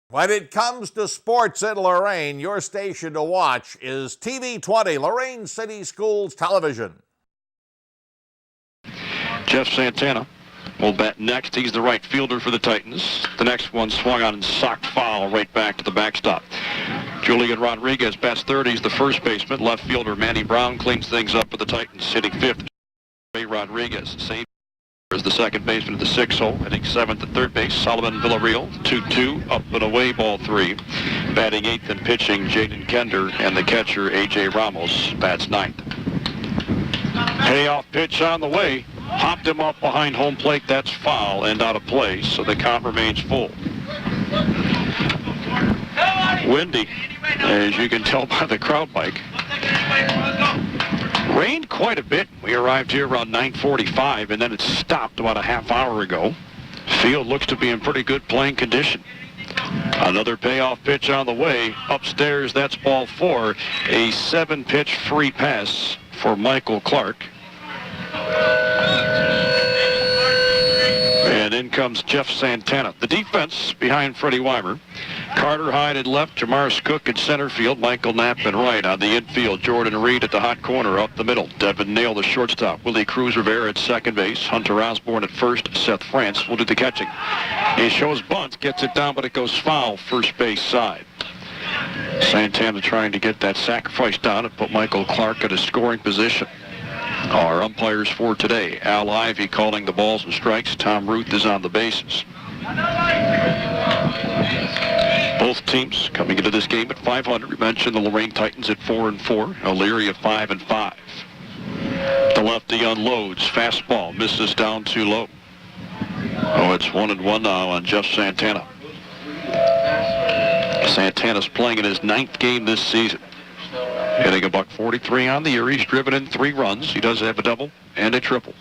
When it comes to sports in Lorain, your station to watch is TV 20, Lorain City Schools Television. Jeff Santana will bat next. He's the right fielder for the Titans. The next one swung on and socked foul right back to the backstop. Julian Rodriguez bats third. He's the first baseman. Left fielder Manny Brown cleans things up for the Titans, hitting fifth. Ray Rodriguez, same as the second baseman at the 6-hole, hitting seventh at third base. Solomon Villarreal, 2-2, up and away, ball three. Batting eighth and pitching, Jaden Kender, and the catcher, A.J. Ramos, bats ninth. Payoff pitch on the way. Hopped him up behind home plate. That's foul and out of play, so the count remains full. Windy, as you can tell by the crowd mic. Rained quite a bit. We arrived here around 9:45, and then it stopped about a half hour ago. Field looks to be in pretty good playing condition. Another payoff pitch on the way. Upstairs, that's ball four. A 7-pitch free pass for Michael Clark. And in comes Jeff Santana. The defense behind Freddie Weimer. Carter Hyde at left, Jamaris Cook at center field, Michael Knapp at right. On the infield, Jordan Reed at the hot corner, up the middle. Devin Nail, the shortstop. Willie Cruz Rivera at second base. Hunter Osborne at first. Seth France will do the catching. He shows bunt, gets it down, but it goes foul, first base side. Santana trying to get that sacrifice down and put Michael Clark at a scoring position. Our umpires for today, Al Ivey calling the balls and strikes. Tom Ruth is on the bases. Both teams coming into this game at 500. We mentioned the Lorain Titans at 4-4. Elyria 5-5. The lefty unloads. Fastball misses down too low. Oh, it's 1-1 now on Jeff Santana. Santana's playing in his 9th game this season. Hitting a .143 on the year. He's driven in 3 runs. He does have a double and a triple.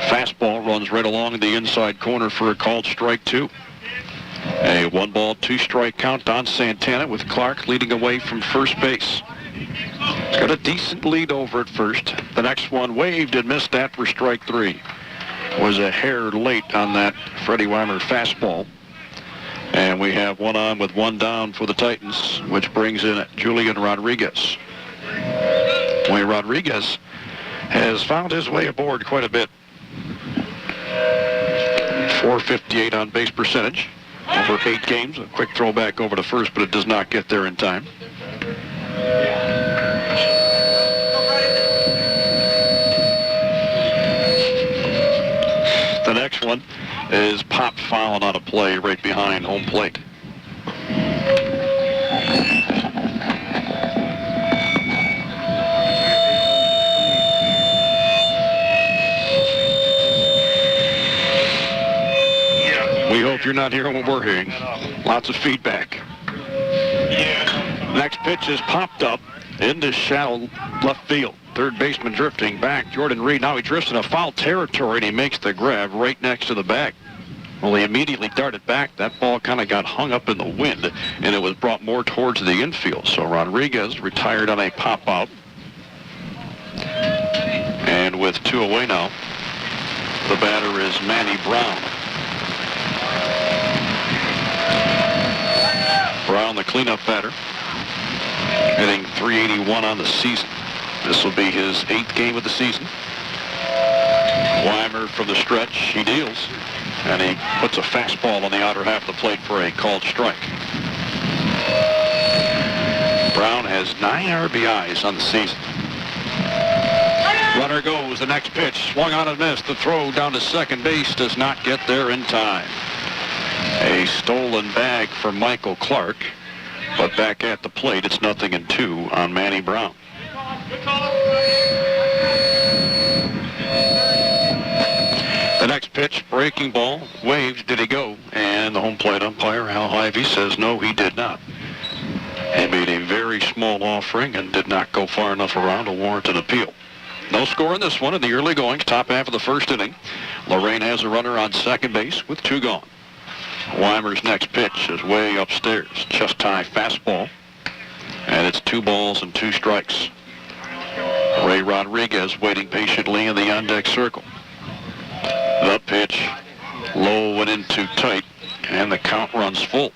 Fastball runs right along the inside corner for a called strike 2. A 1-ball, 2-strike count on Santana with Clark leading away from first base. He's got a decent lead over at first. The next one waved and missed that for strike 3. Was a hair late on that Freddie Weimer fastball. And we have one on with one down for the Titans, which brings in Julian Rodriguez. Boy, Rodriguez has found his way aboard quite a bit. .458 on base percentage over 8 games. A quick throw back over to first, but it does not get there in time. The next one is popped foul and out of play right behind home plate. We hope you're not hearing what we're hearing. Lots of feedback. Next pitch is popped up into shallow left field. Third baseman drifting back. Jordan Reed, now he drifts in a foul territory, and he makes the grab right next to the bag. Well, he immediately darted back. That ball kind of got hung up in the wind, and it was brought more towards the infield. So Rodriguez retired on a pop-out. And with 2 away now, the batter is Manny Brown. Brown, the cleanup batter, hitting .381 on the season. This will be his 8th game of the season. Weimer from the stretch, he deals, and he puts a fastball on the outer half of the plate for a called strike. Brown has 9 RBIs on the season. Runner goes, the next pitch, swung on and missed. The throw down to second base does not get there in time. A stolen bag for Michael Clark, but back at the plate, it's 0-2 on Manny Brown. The next pitch, breaking ball, waved, did he go? And the home plate umpire, Al Ivey, says no, he did not. He made a very small offering and did not go far enough around to warrant an appeal. No score in this one in the early goings, top half of the first inning. Lorain has a runner on second base with 2 gone. Weimer's next pitch is way upstairs. Chest high fastball. And it's 2 balls and 2 strikes. Ray Rodriguez waiting patiently in the on-deck circle. The pitch, low and in too tight, and the count runs full.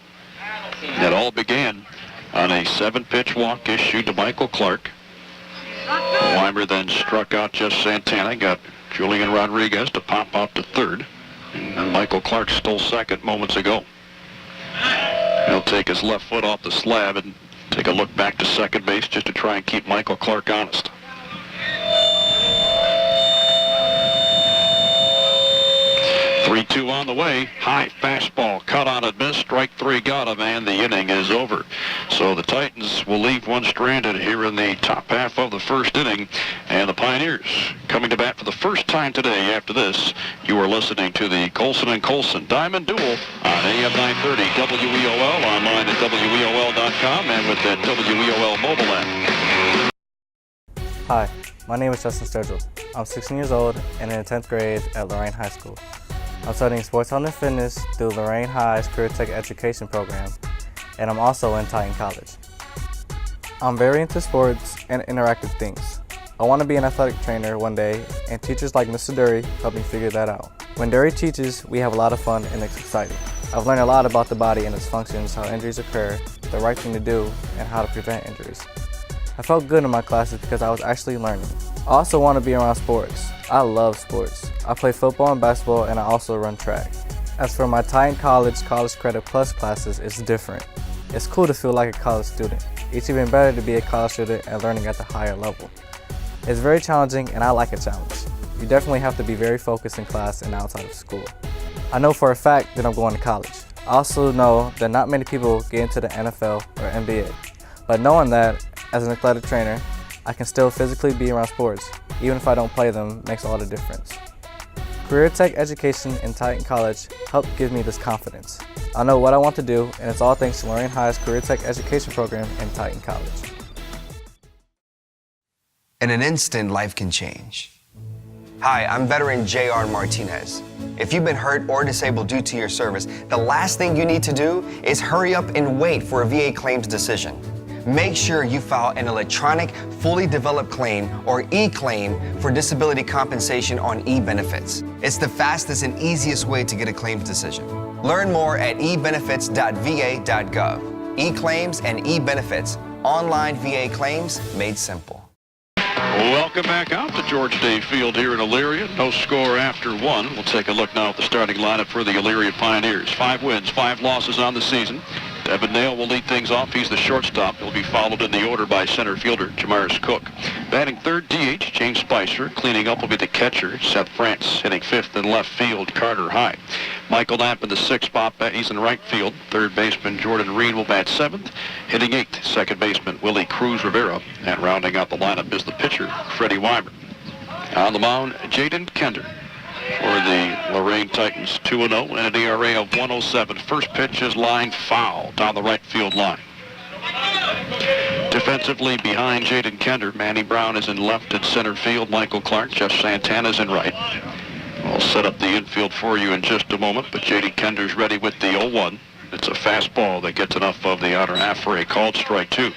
It all began on a 7-pitch walk issued to Michael Clark. Weimer then struck out Jeff Santana, got Julian Rodriguez to pop out to third, and Michael Clark stole second moments ago. He'll take his left foot off the slab and take a look back to second base just to try and keep Michael Clark honest. 3-2 on the way. High fastball, cut on and miss. Strike 3 got him, and the inning is over. So the Titans will leave one stranded here in the top half of the first inning. And the Pioneers coming to bat for the first time today. After this, you are listening to the Colson and Colson Diamond Duel on AM 930 WEOL, online at WEOL.com, and with the WEOL mobile app. Hi, my name is Justin Sturgill. I'm 16 years old and in the 10th grade at Lorain High School. I'm studying sports health and fitness through Lorain High's Career Tech Education program, and I'm also in Titan College. I'm very into sports and interactive things. I want to be an athletic trainer one day, and teachers like Mr. Dury help me figure that out. When Dury teaches, we have a lot of fun and it's exciting. I've learned a lot about the body and its functions, how injuries occur, the right thing to do, and how to prevent injuries. I felt good in my classes because I was actually learning. I also want to be around sports. I love sports. I play football and basketball, and I also run track. As for my Titan College College Credit Plus classes, it's different. It's cool to feel like a college student. It's even better to be a college student and learning at the higher level. It's very challenging, and I like a challenge. You definitely have to be very focused in class and outside of school. I know for a fact that I'm going to college. I also know that not many people get into the NFL or NBA. But knowing that, as an athletic trainer, I can still physically be around sports, even if I don't play them, makes all the difference. Career Tech Education in Titan College helped give me this confidence. I know what I want to do, and it's all thanks to Lorain High's Career Tech Education program in Titan College. In an instant, life can change. Hi, I'm veteran J.R. Martinez. If you've been hurt or disabled due to your service, the last thing you need to do is hurry up and wait for a VA claims decision. Make sure you file an electronic, fully developed claim, or e-claim, for disability compensation on e-benefits. It's the fastest and easiest way to get a claims decision. Learn more at ebenefits.va.gov. E-claims and e-benefits, online VA claims made simple. Welcome back out to George Day Field here in Elyria. No score after 1. We'll take a look now at the starting lineup for the Elyria Pioneers. 5 wins, 5 losses on the season. Devin Nail will lead things off. He's the shortstop. He'll be followed in the order by center fielder Jamaris Cook. Batting third, DH, James Spicer. Cleaning up will be the catcher, Seth France. Hitting fifth in left field, Carter Hyde. Michael Knapp in the sixth spot. He's in right field. Third baseman Jordan Reed will bat seventh. Hitting eighth, second baseman Willie Cruz Rivera. And rounding out the lineup is the pitcher, Freddie Weimer. On the mound, Jaden Kender. For the Lorain Titans, 2-0 and an ERA of 107. First pitch is lined foul down the right field line. Defensively behind Jaden Kender, Manny Brown is in left and center field. Michael Clark, Jeff Santana is in right. I'll set up the infield for you in just a moment, but Jaden Kender's ready with the 0-1. It's a fastball that gets enough of the outer half for a called strike 2.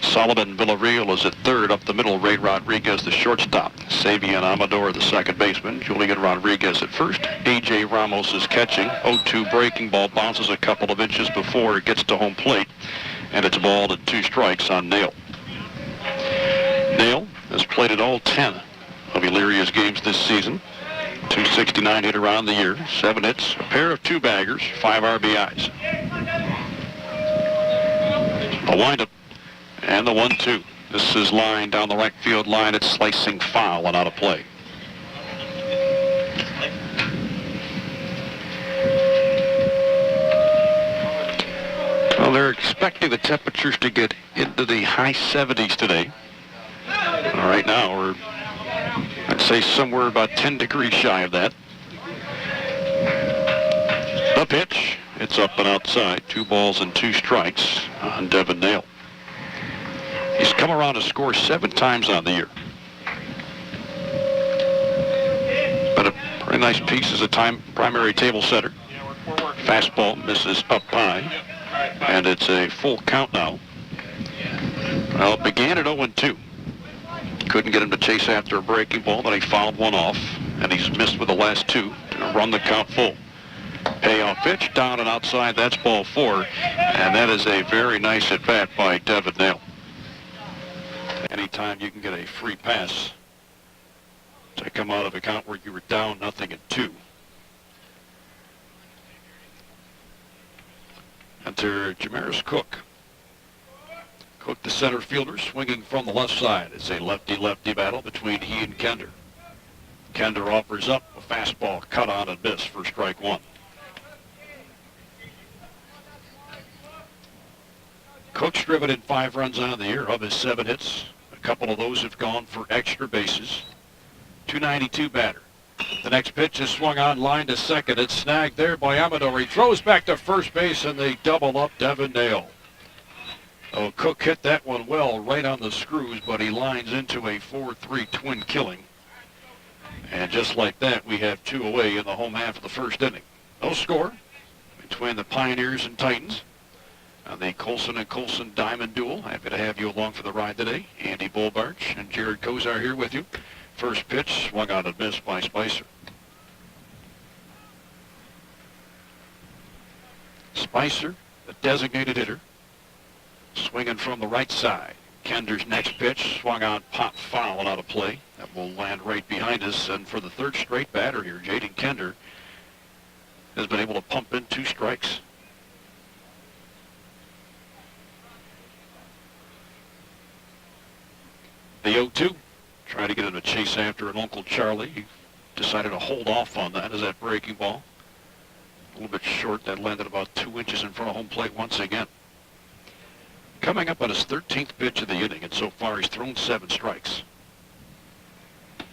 Solomon Villarreal is at third. Up the middle, Ray Rodriguez, the shortstop. Savian Amador, the second baseman. Julian Rodriguez at first. A.J. Ramos is catching. 0-2 breaking ball, bounces a couple of inches before it gets to home plate. And it's balled at 2 strikes on Nail. Nail has played at all 10 of Elyria's games this season. 269 hit around the year, 7 hits, a pair of 2-baggers, 5 RBIs. A windup and the 1-2. This is line down the right field line. It's slicing foul and out of play. Well, they're expecting the temperatures to get into the high 70s today. Right now, we're I'd say somewhere about 10 degrees shy of that. The pitch, it's up and outside. 2 balls and 2 strikes on Devin Nail. He's come around to score 7 times on the year. But a pretty nice piece as a primary table setter. Fastball misses up high, and it's a full count now. Well, it began at 0-2. Couldn't get him to chase after a breaking ball, then he fouled one off, and he's missed with the last 2 to run the count full. Payoff pitch, down and outside, that's ball 4. And that is a very nice at-bat by Devin Nail. Anytime you can get a free pass to come out of a count where you were down 0-2. Enter Jamaris Cook. Cook, the center fielder, swinging from the left side. It's a lefty-lefty battle between he and Kender. Kender offers up a fastball, cut on and miss for strike 1. Cook's driven in 5 runs on the year of his 7 hits. A couple of those have gone for extra bases. 292 batter. The next pitch is swung on, line to second. It's snagged there by Amador. He throws back to first base, and they double up Devin Nail. Oh, Cook hit that one well right on the screws, but he lines into a 4-3 twin killing. And just like that, we have 2 away in the home half of the first inning. No score between the Pioneers and Titans on the Colson and Colson Diamond Duel. Happy to have you along for the ride today. Andy Bolbarch and Jared Kozar here with you. First pitch swung on and missed by Spicer. Spicer, the designated hitter, swinging from the right side. Kender's next pitch swung on, pop foul and out of play. That will land right behind us. And for the 3rd straight batter here, Jaden Kender has been able to pump in 2 strikes. The 0-2. Trying to get him to chase after an Uncle Charlie. He decided to hold off on that as that breaking ball. A little bit short. That landed about 2 inches in front of home plate once again. Coming up on his 13th pitch of the inning, and so far he's thrown 7 strikes.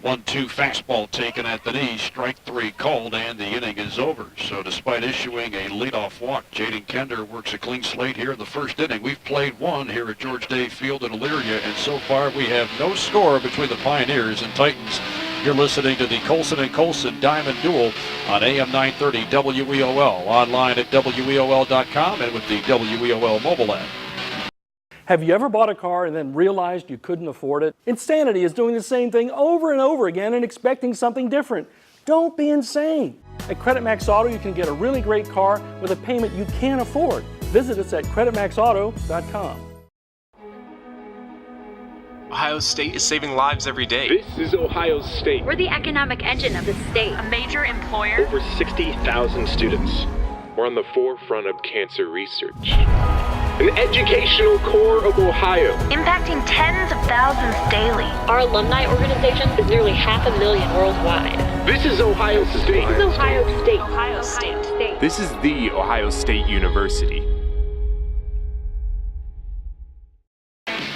1-2 fastball taken at the knee, strike 3 called, and the inning is over. So despite issuing a leadoff walk, Jaden Kender works a clean slate here in the first inning. We've played 1 here at George Day Field in Elyria, and so far we have no score between the Pioneers and Titans. You're listening to the Colson and Colson Diamond Duel on AM 930 WEOL, online at WEOL.com and with the WEOL mobile app. Have you ever bought a car and then realized you couldn't afford it? Insanity is doing the same thing over and over again and expecting something different. Don't be insane. At Credit Max Auto, you can get a really great car with a payment you can't afford. Visit us at creditmaxauto.com. Ohio State is saving lives every day. This is Ohio State. We're the economic engine of the state, a major employer. Over 60,000 students. We're on the forefront of cancer research. An educational core of Ohio. Impacting tens of thousands daily. Our alumni organization is nearly 500,000 worldwide. This is Ohio State. This is Ohio State. Ohio State. This is the Ohio State University.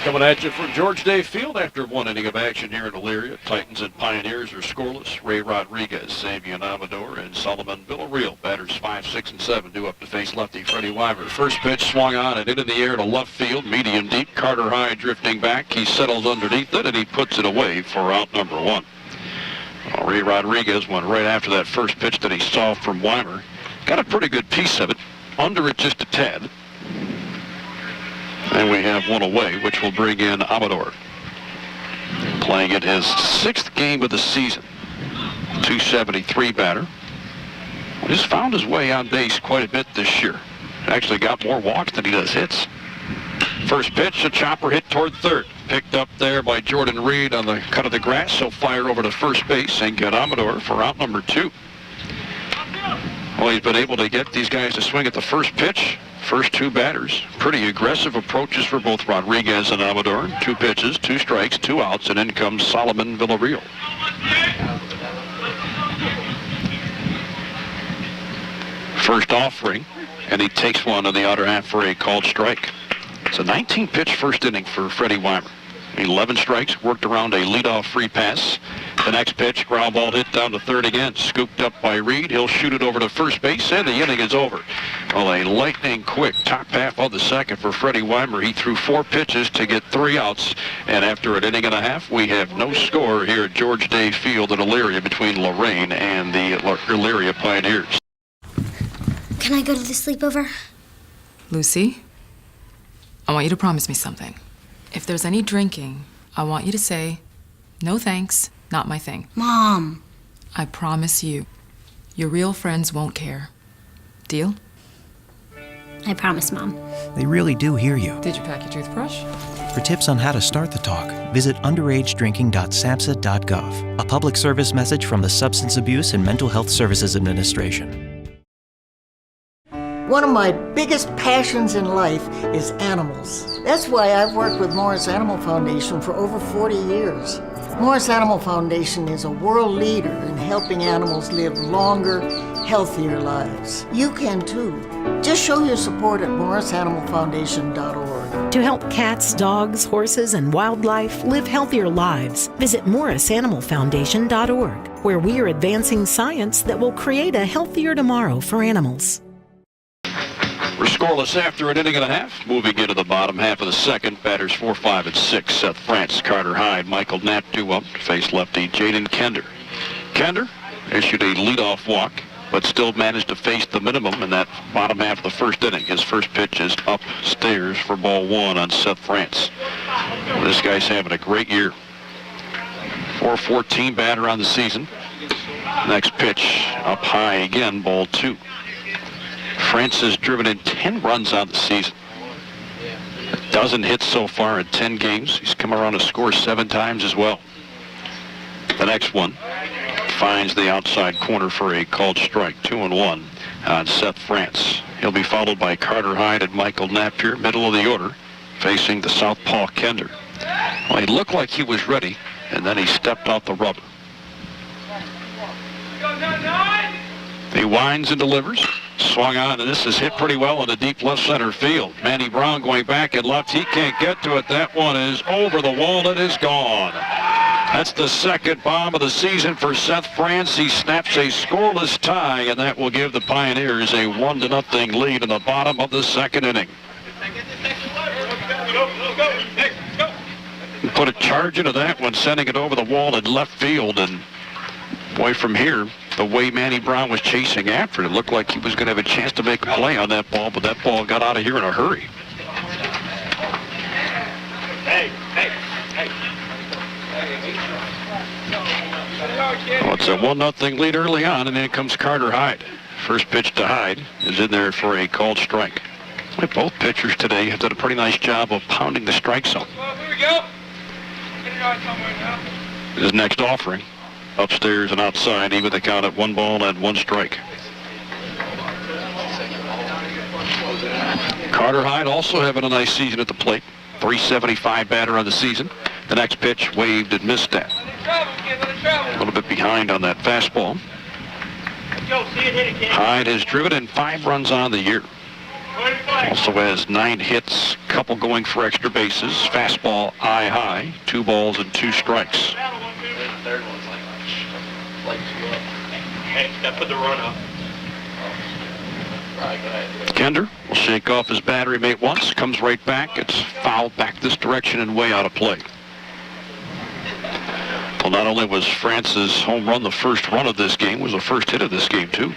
Coming at you from George Day Field after 1 inning of action here in Elyria. Titans and Pioneers are scoreless. Ray Rodriguez, Savion Amador, and Solomon Villarreal. Batters 5, 6, and 7 due up to face lefty Freddie Weimer. First pitch swung on and into the air to left field, medium deep. Carter High drifting back. He settles underneath it and he puts it away for out number 1. Well, Ray Rodriguez went right after that first pitch that he saw from Weimer. Got a pretty good piece of it. Under it just a tad. And we have 1 away, which will bring in Amador. Playing in his 6th game of the season. 273 batter. He's found his way on base quite a bit this year. Actually got more walks than he does hits. First pitch, a chopper hit toward third. Picked up there by Jordan Reed on the cut of the grass. He'll fire over to first base and get Amador for out number 2. Well, he's been able to get these guys to swing at the first pitch. First 2 batters. Pretty aggressive approaches for both Rodriguez and Amador. 2 pitches, 2 strikes, 2 outs, and in comes Solomon Villarreal. First offering, and he takes one on the outer half for a called strike. It's a 19-pitch first inning for Freddie Weimer. 11 strikes, worked around a leadoff free pass. The next pitch, ground ball hit down to third again, scooped up by Reed. He'll shoot it over to first base, and the inning is over. Well, a lightning quick top half of the second for Freddie Weimer. He threw 4 pitches to get 3 outs, and after an inning and a half, we have no score here at George Day Field in Elyria between Lorain and the Elyria Pioneers. Can I go to the sleepover? Lucy, I want you to promise me something. If there's any drinking, I want you to say, no thanks, not my thing. Mom. I promise you, your real friends won't care. Deal? I promise, Mom. They really do hear you. Did you pack your toothbrush? For tips on how to start the talk, visit underagedrinking.samhsa.gov. A public service message from the Substance Abuse and Mental Health Services Administration. One of my biggest passions in life is animals. That's why I've worked with Morris Animal Foundation for over 40 years. Morris Animal Foundation is a world leader in helping animals live longer, healthier lives. You can too. Just show your support at morrisanimalfoundation.org. To help cats, dogs, horses, and wildlife live healthier lives, visit morrisanimalfoundation.org, where we are advancing science that will create a healthier tomorrow for animals. We're scoreless after an inning and a half. Moving into the bottom half of the second, batters 4, 5, and 6. Seth France, Carter Hyde, Michael Knapp due up. Face lefty Jaden Kender. Kender issued a leadoff walk, but still managed to face the minimum in that bottom half of the first inning. His first pitch is upstairs for ball 1 on Seth France. This guy's having a great year. 4-14 batter on the season. Next pitch up high again, ball 2. France has driven in 10 runs on the season. A dozen hits so far in 10 games. He's come around to score 7 times as well. The next one finds the outside corner for a called strike. 2-1 on Seth France. He'll be followed by Carter Hyde and Michael Knapp here, middle of the order, facing the southpaw Kender. Well, he looked like he was ready, and then he stepped out the rubber. He winds and delivers. Swung on, and this is hit pretty well in the deep left center field. Manny Brown going back and left. He can't get to it. That one is over the wall. It is gone. That's the second bomb of the season for Seth France. He snaps a scoreless tie, and that will give the Pioneers a 1-0 lead in the bottom of the second inning. Put a charge into that one, sending it over the wall in left field, and boy, from here, the way Manny Brown was chasing after it, looked like he was going to have a chance to make a play on that ball, but that ball got out of here in a hurry. Well, it's a 1-0 lead early on, and then comes Carter Hyde. First pitch to Hyde is in there for a called strike. Both pitchers today have done a pretty nice job of pounding the strike zone. His next offering. Upstairs and outside, even the count at 1 ball and 1 strike. Carter Hyde also having a nice season at the plate. 375 batter on the season. The next pitch waved and missed that. A little bit behind on that fastball. Hyde has driven in 5 runs on the year. Also has 9 hits, couple going for extra bases. Fastball eye high, 2 balls and 2 strikes. Put the run up. Kender will shake off his battery mate once, comes right back. It's fouled back this direction and way out of play. Well, not only was France's home run the first run of this game, was the first hit of this game too.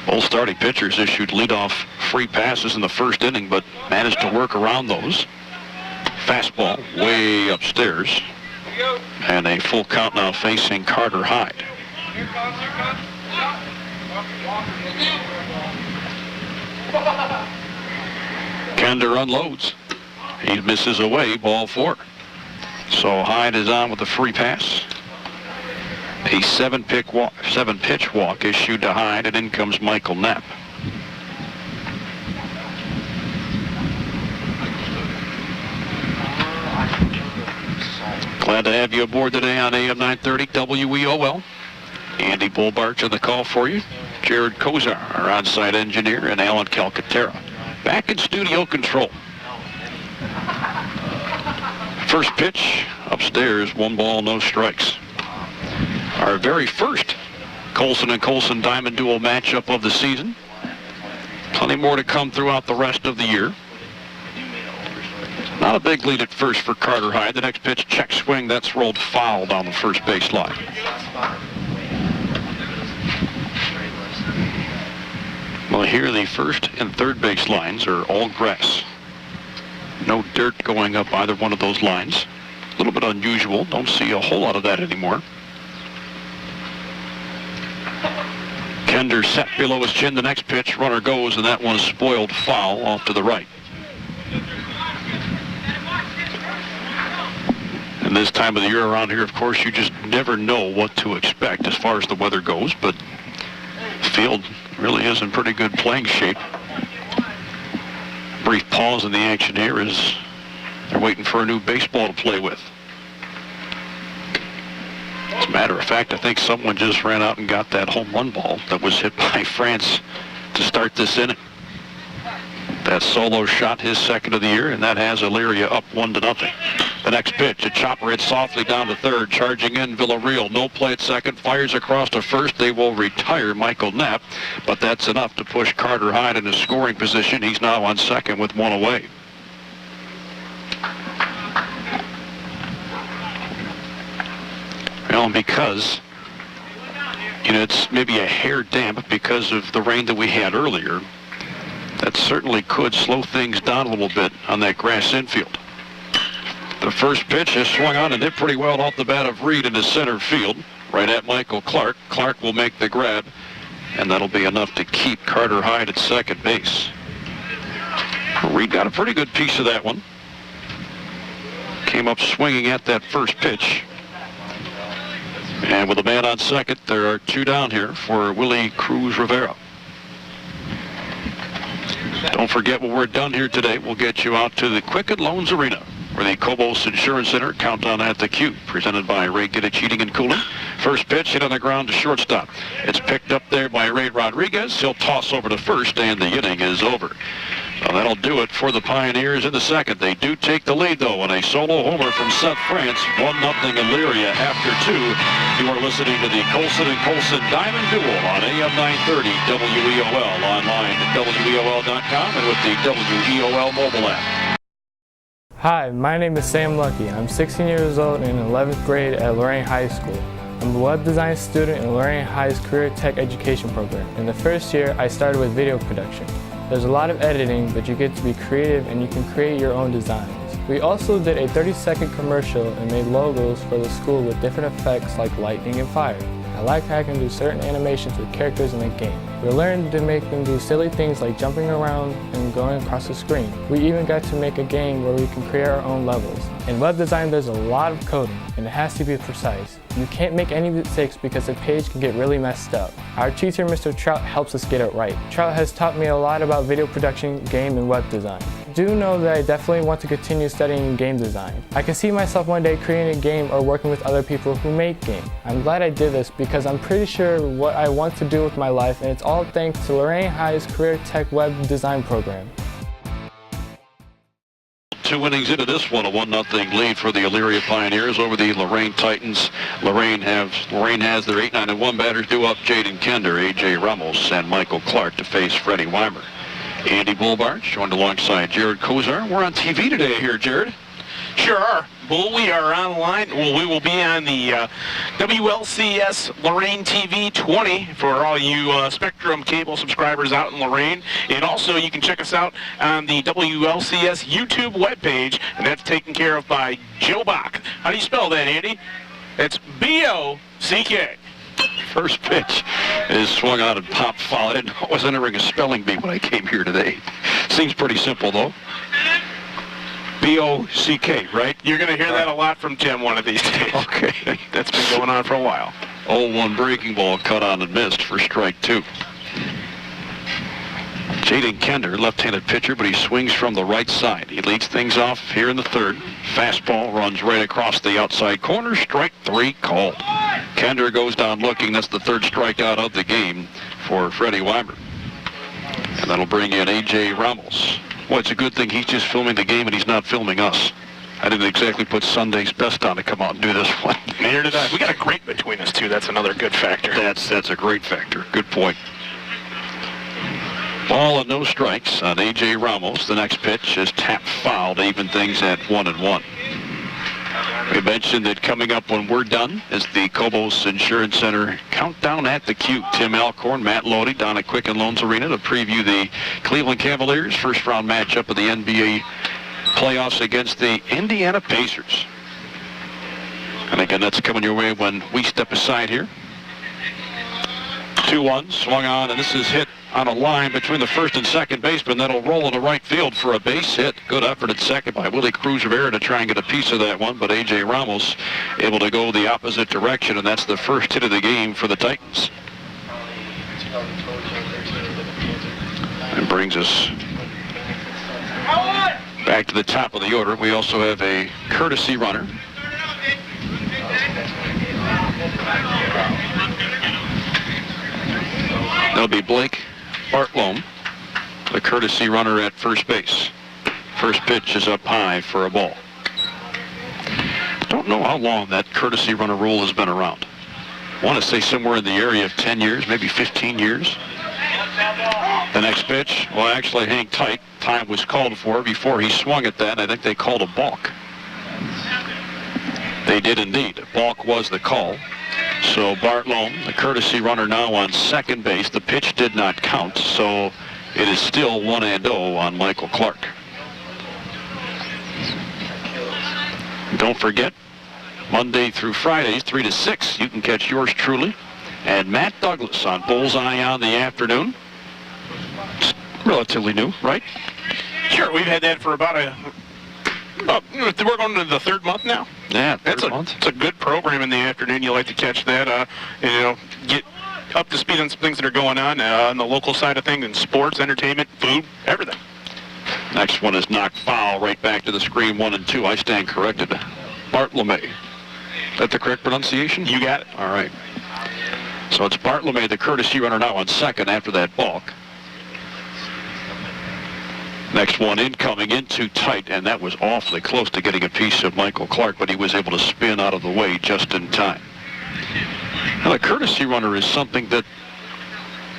Both starting pitchers issued leadoff free passes in the first inning, but managed to work around those. Fastball way upstairs. And a full count now facing Carter Hyde. Kender unloads. He misses away, ball 4. So Hyde is on with the free pass. A 7-pitch walk issued to Hyde, and in comes Michael Knapp. Glad to have you aboard today on AM 930 WEOL. Andy Bullbarch on the call for you. Jared Kozar, our on-site engineer, and Alan Calcaterra. Back in studio control. First pitch, upstairs, 1 ball, no strikes. Our very first Colson and Colson Diamond Duel matchup of the season. Plenty more to come throughout the rest of the year. Not a big lead at first for Carter Hyde. The next pitch, check swing, that's rolled foul down the first base line. Well, here the first and third base lines are all grass. No dirt going up either one of those lines. A little bit unusual. Don't see a whole lot of that anymore. Kender set below his chin. The next pitch, runner goes, and that one's spoiled foul off to the right. And this time of the year around here, of course, you just never know what to expect as far as the weather goes, but the field really is in pretty good playing shape. Brief pause in the action here as they're waiting for a new baseball to play with. As a matter of fact, I think someone just ran out and got that home run ball that was hit by France to start this inning. That solo shot, his second of the year, and that has Elyria up 1-0. The next pitch, a chopper hits softly down to third, charging in Villarreal. No play at second, fires across to first. They will retire Michael Knapp, but that's enough to push Carter Hyde in a scoring position. He's now on second with one away. Well, because, it's maybe a hair damp because of the rain that we had earlier. That certainly could slow things down a little bit on that grass infield. The first pitch is swung on and hit pretty well off the bat of Reed into center field, right at Michael Clark. Clark will make the grab, and that'll be enough to keep Carter Hyde at second base. Reed got a pretty good piece of that one. Came up swinging at that first pitch. And with a man on second, there are two down here for Willie Cruz Rivera. Don't forget, when we're done here today, we'll get you out to the Quicken Loans Arena, where the Cobos Insurance Center Countdown at the Cube, presented by Ray Gittich Heating and Cooling. First pitch hit on the ground to shortstop. It's picked up there by Ray Rodriguez. He'll toss over to first, and the inning is over. Well, that'll do it for the Pioneers in the second. They do take the lead, though, on a solo homer from Seth France. 1-0 Elyria after two. You are listening to the Colson & Colson Diamond Duel on AM 930 WEOL, online at WEOL.com and with the WEOL mobile app. Hi, my name is Sam Lucky. I'm 16 years old and in 11th grade at Lorain High School. I'm a web design student in Lorain High's Career Tech Education program. In the first year, I started with video production. There's a lot of editing, but you get to be creative and you can create your own designs. We also did a 30-second commercial and made logos for the school with different effects like lightning and fire. I like how I can do certain animations with characters in the game. We learned to make them do silly things like jumping around and going across the screen. We even got to make a game where we can create our own levels. In web design, there's a lot of coding, and it has to be precise. You can't make any mistakes because the page can get really messed up. Our teacher, Mr. Trout, helps us get it right. Trout has taught me a lot about video production, game, and web design. I do know that I definitely want to continue studying game design. I can see myself one day creating a game or working with other people who make games. I'm glad I did this because I'm pretty sure what I want to do with my life, and it's all thanks to Lorain High's Career Tech Web Design program. 2 innings into this one, a 1-0 lead for the Elyria Pioneers over the Lorain Titans. Lorain has their 8-9-1 batters due up: Jaden Kender, A.J. Ramos, and Michael Clark to face Freddie Weimer. Andy Bullbarge joined alongside Jared Kozar. We're on TV today here, Jared. Sure are. Well, we are online. Well, we will be on the WLCS Lorain TV 20 for all you Spectrum cable subscribers out in Lorain. And also, you can check us out on the WLCS YouTube webpage, and that's taken care of by Joe Bach. How do you spell that, Andy? It's B-O-C-K. First pitch is swung out and popped foul. I didn't know I was entering a spelling bee when I came here today. Seems pretty simple, though. B-O-C-K, right? You're going to hear that a lot from Tim one of these days. Okay. That's been going on for a while. 0-1 breaking ball cut on and missed for strike two. Jaden Kender, left-handed pitcher, but he swings from the right side. He leads things off here in the third. Fastball runs right across the outside corner. Strike three called. Kender goes down looking. That's the third strikeout of the game for Freddie Weimer. And that'll bring in A.J. Ramos. Well, it's a good thing he's just filming the game and he's not filming us. I didn't exactly put Sunday's best on to come out and do this one. Neither did I. We got a great between us, too. That's another good factor. That's a great factor. Good point. Ball and no strikes on A.J. Ramos. The next pitch is tapped foul to even things at 1-1. We mentioned that coming up when we're done is the Cobos Insurance Center Countdown at the Cube. Tim Alcorn, Matt Lodi down at Quicken Loans Arena to preview the Cleveland Cavaliers' first-round matchup of the NBA playoffs against the Indiana Pacers. And again, that's coming your way when we step aside here. 2-1, swung on, and this is hit on a line between the first and second baseman. That'll roll into right field for a base hit. Good effort at second by Willie Cruz Rivera to try and get a piece of that one, but A.J. Ramos able to go the opposite direction, and that's the first hit of the game for the Titans. And brings us back to the top of the order. We also have a courtesy runner. That'll be Blake Bartlome, the courtesy runner at first base. First pitch is up high for a ball. Don't know how long that courtesy runner rule has been around. I want to say somewhere in the area of 10 years, maybe 15 years. The next pitch, well, actually hang tight. Time was called for before he swung at that. I think they called a balk. They did indeed. A balk was the call. So Bartlome, the courtesy runner, now on second base. The pitch did not count, so it is still 1-0 on Michael Clark. Don't forget, Monday through Fridays, 3 to 6, you can catch yours truly and Matt Douglas on Bullseye on the afternoon. It's relatively new, right? Sure, we've had that for about we're going to the third month now. Yeah, It's a good program in the afternoon. You like to catch that, get up to speed on some things that are going on the local side of things, in sports, entertainment, food, everything. Next one is knocked foul right back to the screen, 1 and 2. I stand corrected. Bartlome. Is that the correct pronunciation? You got it. All right. So it's Bartlome, the courtesy runner, now on second after that balk. Next one incoming in too tight, and that was awfully close to getting a piece of Michael Clark, but he was able to spin out of the way just in time. Now, the courtesy runner is something that,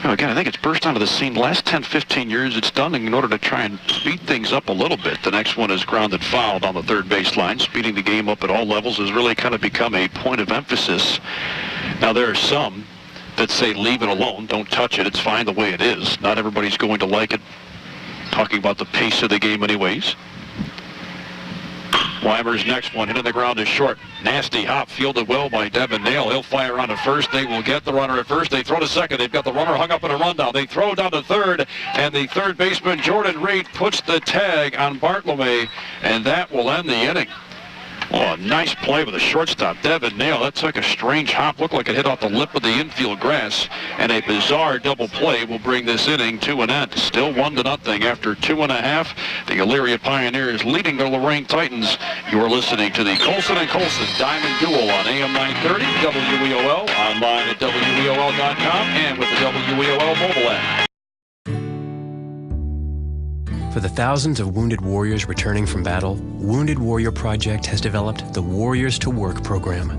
again, I think it's burst onto the scene. Last 10, 15 years, it's done in order to try and speed things up a little bit. The next one is grounded fouled on the third baseline. Speeding the game up at all levels has really kind of become a point of emphasis. Now, there are some that say leave it alone, don't touch it, it's fine the way it is. Not everybody's going to like it. Talking about the pace of the game anyways. Weimer's next one, hitting the ground is short. Nasty hop, fielded well by Devin Nail. He'll fire on to first. They will get the runner at first. They throw to second. They've got the runner hung up in a rundown. They throw down to third, and the third baseman, Jordan Reed, puts the tag on Bartlome, and that will end the inning. Oh, a nice play with the shortstop, Devin Nail. That took a strange hop, looked like it hit off the lip of the infield grass, and a bizarre double play will bring this inning to an end. Still 1-0 after 2.5. The Elyria Pioneers leading the Lorain Titans. You're listening to the Colson & Colson Diamond Duel on AM 930, WEOL, online at WEOL.com, and with the WEOL mobile app. For the thousands of wounded warriors returning from battle, Wounded Warrior Project has developed the Warriors to Work program,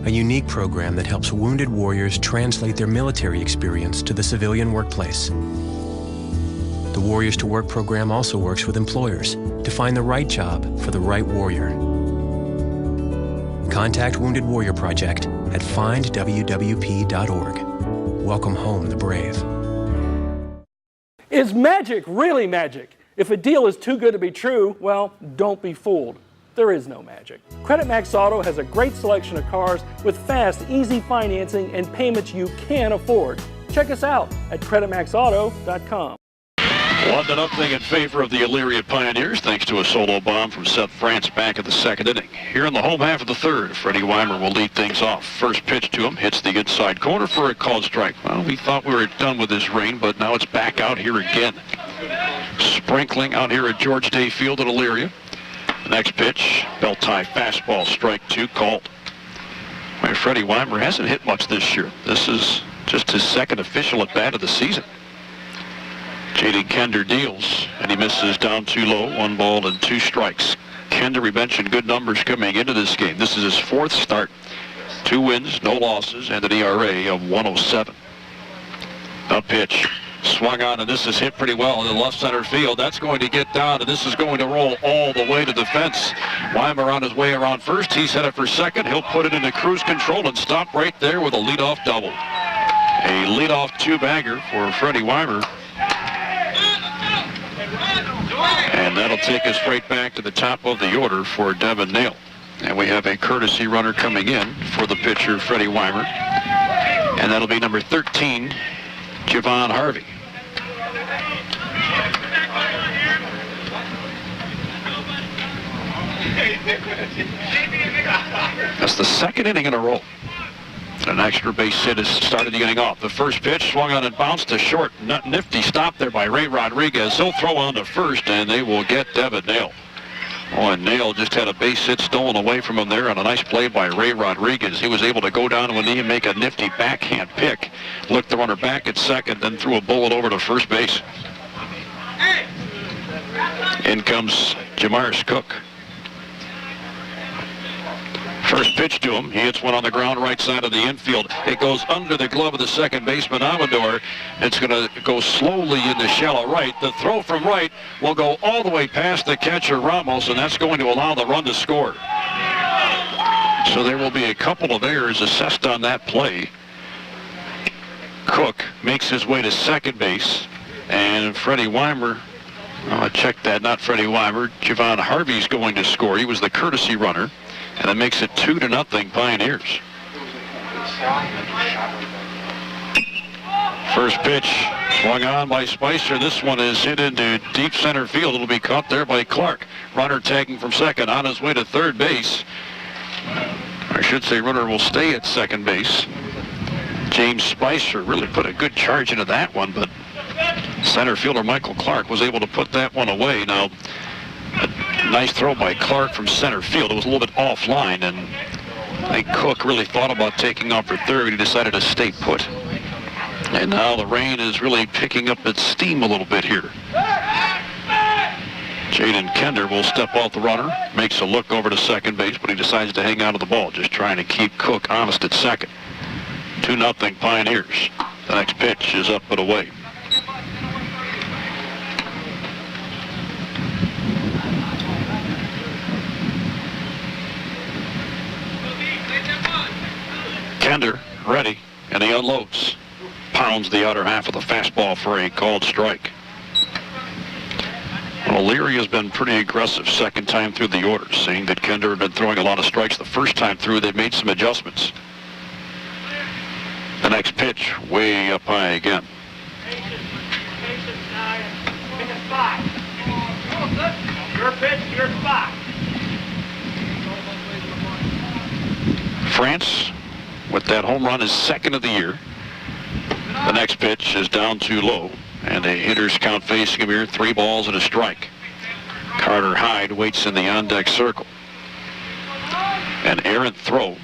a unique program that helps wounded warriors translate their military experience to the civilian workplace. The Warriors to Work program also works with employers to find the right job for the right warrior. Contact Wounded Warrior Project at findwwp.org. Welcome home the brave. Is magic really magic? If a deal is too good to be true, well, don't be fooled. There is no magic. Credit Max Auto has a great selection of cars with fast, easy financing and payments you can afford. Check us out at creditmaxauto.com. 1-0 in favor of the Elyria Pioneers, thanks to a solo bomb from Seth France back in the second inning. Here in the home half of the third, Freddie Weimer will lead things off. First pitch to him, hits the inside corner for a called strike. Well, we thought we were done with this rain, but now it's back out here again. Sprinkling out here at George Day Field at Elyria. The next pitch, belt tie fastball, strike 2 called. Well, Freddie Weimer hasn't hit much this year. This is just his second official at bat of the season. J.D. Kender deals, and he misses down too low, 1 ball and 2 strikes. Kender, we mentioned good numbers coming into this game. This is his 4th start. 2 wins, no losses, and an ERA of 1.07. A pitch, swung on, and this is hit pretty well in the left center field. That's going to get down, and this is going to roll all the way to the fence. Weimer on his way around first. He's headed for second. He'll put it into cruise control and stop right there with a leadoff double. A leadoff 2-bagger for Freddie Weimer. And that'll take us right back to the top of the order for Devin Nail. And we have a courtesy runner coming in for the pitcher, Freddie Weimer. And that'll be number 13, Javon Harvey. That's the second inning in a row. An extra base hit has started the inning off. The first pitch swung on and bounced to short. Nifty stop there by Ray Rodriguez. He'll throw on to first, and they will get Devin Nail. Oh, and Nail just had a base hit stolen away from him there on a nice play by Ray Rodriguez. He was able to go down to a knee and make a nifty backhand pick. Looked the runner back at second, then threw a bullet over to first base. In comes Jamarius Cook. First pitch to him. He hits one on the ground right side of the infield. It goes under the glove of the second baseman, Amador. It's going to go slowly into shallow right. The throw from right will go all the way past the catcher, Ramos, and that's going to allow the run to score. So there will be a couple of errors assessed on that play. Cook makes his way to second base, and Freddie Weimer, check that, not Freddie Weimer, Javon Harvey's going to score. He was the courtesy runner. And it makes it 2-0 Pioneers. First pitch swung on by Spicer. This one is hit into deep center field. It'll be caught there by Clark. Runner tagging from second on his way to third base. I should say runner will stay at second base. James Spicer really put a good charge into that one, but center fielder Michael Clark was able to put that one away. Now, a nice throw by Clark from center field. It was a little bit offline, and I think Cook really thought about taking off for third. He decided to stay put. And now the rain is really picking up its steam a little bit here. Jaden Kender will step off the runner, makes a look over to second base, but he decides to hang on to the ball, just trying to keep Cook honest at second. 2-0 Pioneers. The next pitch is up and away. Kender ready, and he unloads. Pounds the outer half of the fastball for a called strike. Well, Elyria has been pretty aggressive second time through the order. Seeing that Kender had been throwing a lot of strikes the first time through, they've made some adjustments. The next pitch, way up high again. Your pitch, your spot. France, with that home run, is second of the year. The next pitch is down too low, and a hitter's count facing him here, 3 balls and a strike. Carter Hyde waits in the on-deck circle. An errant throw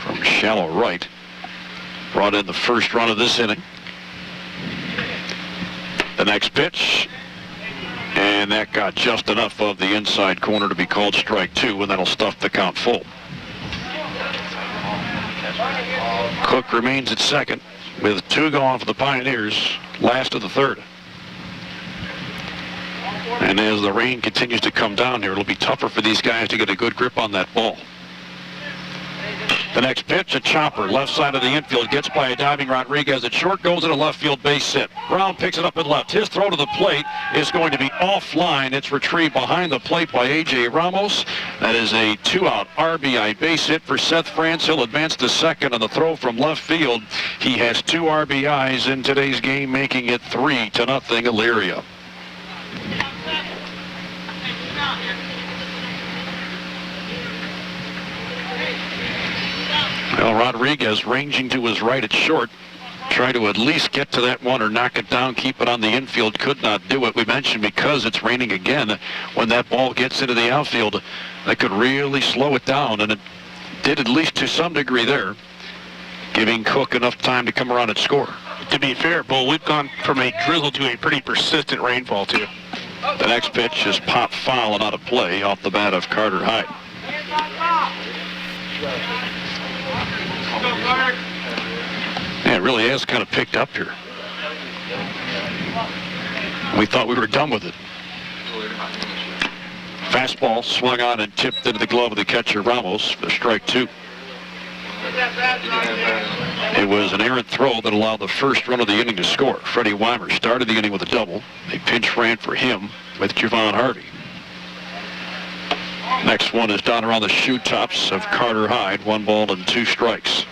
from shallow right brought in the first run of this inning. The next pitch, and that got just enough of the inside corner to be called strike 2, and that'll stuff the count full. Cook remains at second with 2 gone for the Pioneers, last of the third. And as the rain continues to come down here, it'll be tougher for these guys to get a good grip on that ball. The next pitch, a chopper, left side of the infield, gets by a diving Rodriguez. At short, goes in a left field base hit. Brown picks it up and left. His throw to the plate is going to be offline. It's retrieved behind the plate by A.J. Ramos. That is a 2-out RBI base hit for Seth France. He'll advance to second on the throw from left field. He has 2 RBIs in today's game, making it 3-0 Elyria. Well, Rodriguez ranging to his right at short, try to at least get to that one or knock it down, keep it on the infield, could not do it. We mentioned because it's raining again, when that ball gets into the outfield, that could really slow it down, and it did at least to some degree there, giving Cook enough time to come around and score. To be fair, Bull, we've gone from a drizzle to a pretty persistent rainfall, too. The next pitch is popped foul and out of play off the bat of Carter Hyde. Yeah, it really has kind of picked up here. We thought we were done with it. Fastball swung on and tipped into the glove of the catcher Ramos for strike 2. It was an errant throw that allowed the first run of the inning to score. Freddie Weimer started the inning with a double. A pinch ran for him with Javon Harvey. Next one is down around the shoe tops of Carter Hyde. 1 ball and 2 strikes.